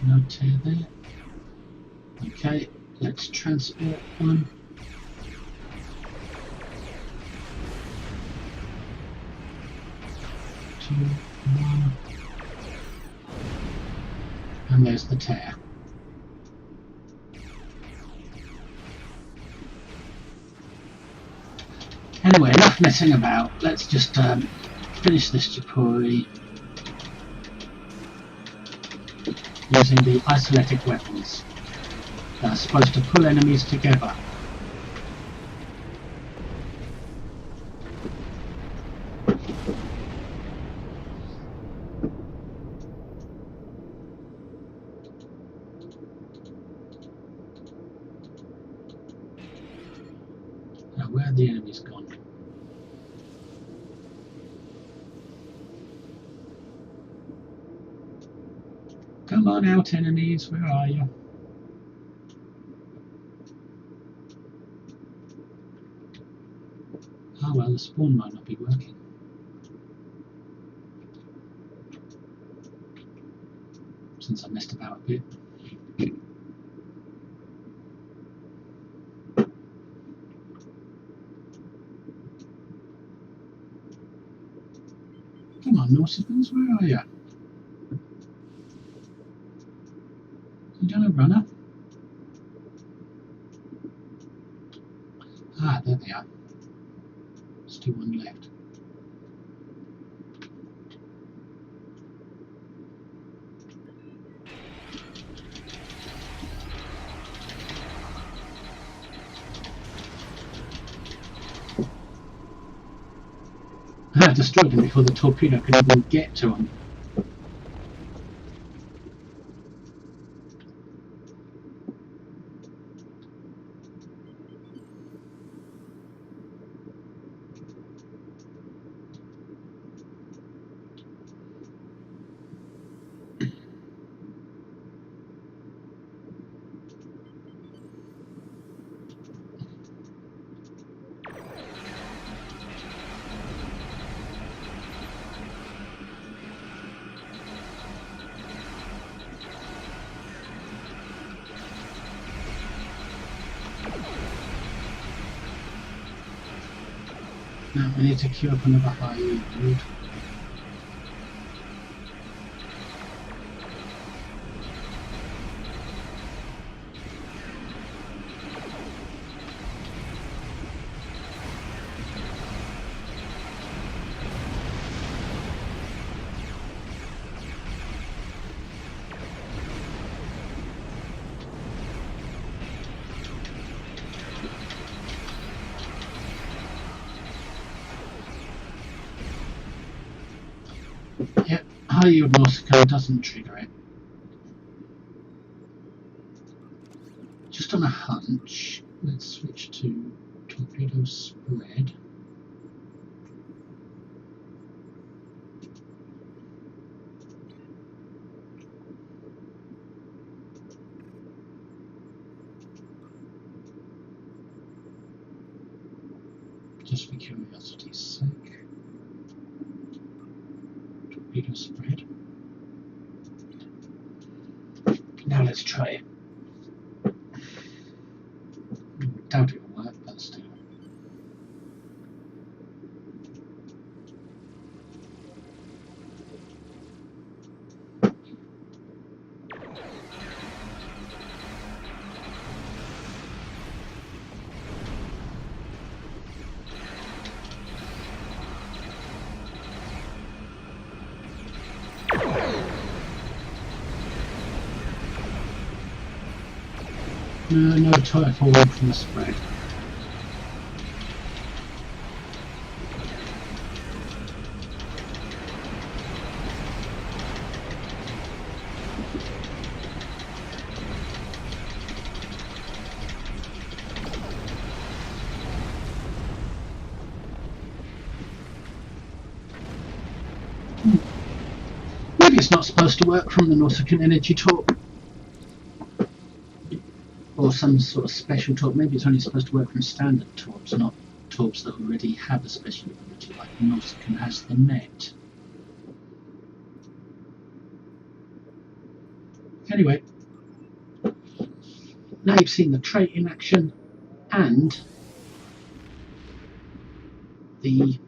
No tear there. Okay, let's transport one. Two, one. And there's the tear. Anyway, enough messing about. Let's just finish this deploy using the isoletic weapons that are supposed to pull enemies together. where are the enemies gone? Come on out, enemies, where are you? Oh well, the spawn might not be working. Since I messed about a bit. Come on, Nausicans, where are you? You done a runner? Ah, there they are. Still one left. I destroyed them before the torpedo could even get to them. Now we need to queue up another high road. Yep, high yield Nausicaa doesn't trigger it. Just on a hunch, let's switch to torpedo spread. Just for curiosity's sake. Torpedo spread. Now let's try it. Doubt it will work, but still. No turret forward from the spread. Maybe it's not supposed to work from the Nausicaan energy torp. Or some sort of special torp. Maybe it's only supposed to work from standard torps, not torps that already have a special ability, like the Nausicaan has the net. Anyway, now you've seen the trait in action and the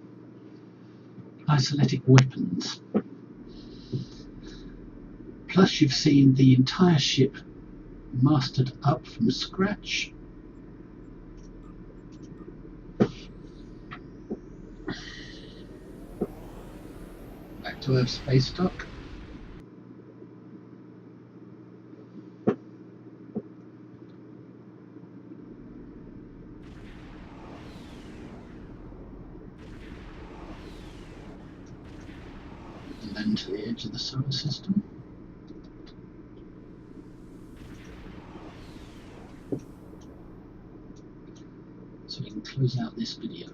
isoletic weapons. Plus you've seen the entire ship mastered up from scratch. Back to Earth space dock. And then to the edge of the solar system. so we can close out this video.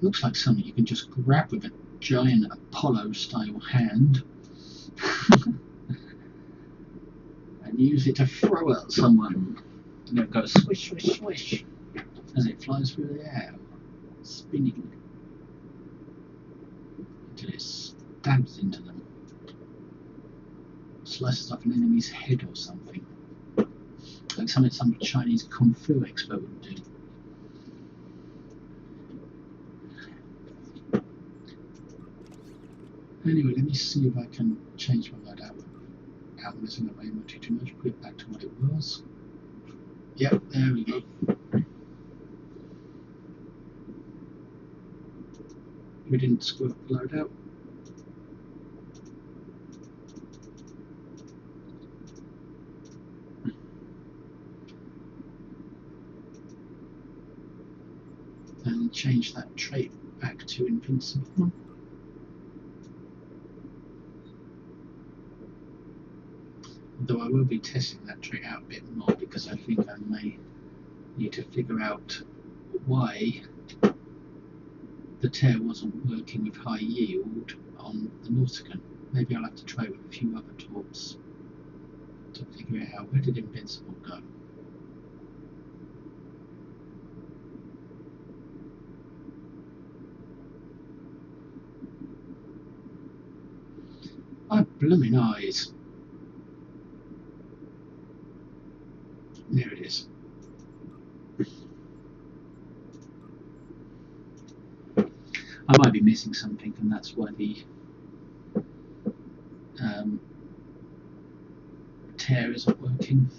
Looks like something you can just grab with a giant Apollo style hand and use it to throw at someone, and it goes swish swish swish as it flies through the air, spinning until it stabs into them, slices off an enemy's head or something, like something some Chinese kung fu expert would do. Anyway, let me see if I can change my load out without messing up my inventory too much. Put it back to what it was. Yep, there we go. We didn't screw up the loadout. And change that trait back to invincible. Though I will be testing that trait out a bit more, because I think I may need to figure out why the tear wasn't working with high yield on the Nautican. Maybe I'll have to try it with a few other torps to figure it out. Where did Invincible go? My blooming eyes. There it is. I might be missing something, and that's why the tear isn't working.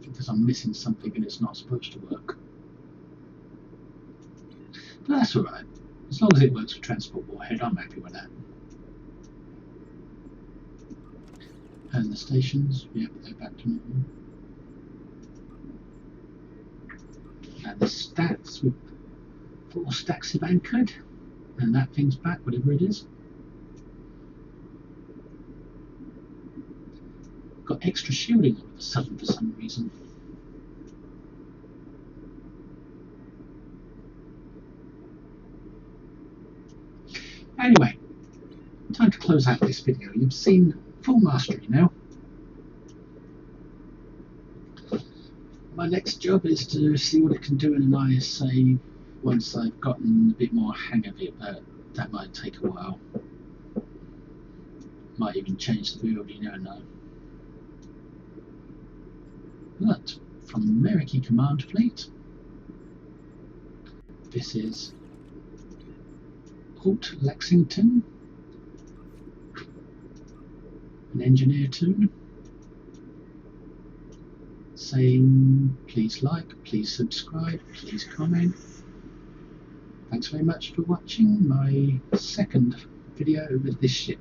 Because I'm missing something and it's not supposed to work. But that's alright. As long as it works for Transport Warhead, I'm happy with that. And the stations, yep, they're back to normal. And the stacks, with 4 stacks have anchored, and that thing's back, whatever it is. Got extra shielding all of a sudden for some reason. Anyway, time to close out this video. You've seen full mastery now. My next job is to see what it can do in an ISA once I've gotten a bit more hang of it, but that might take a while. Might even change the build, you never know. But from American Command Fleet, this is Alt Lexington, an engineer tune, saying please like, please subscribe, please comment. Thanks very much for watching my second video with this ship.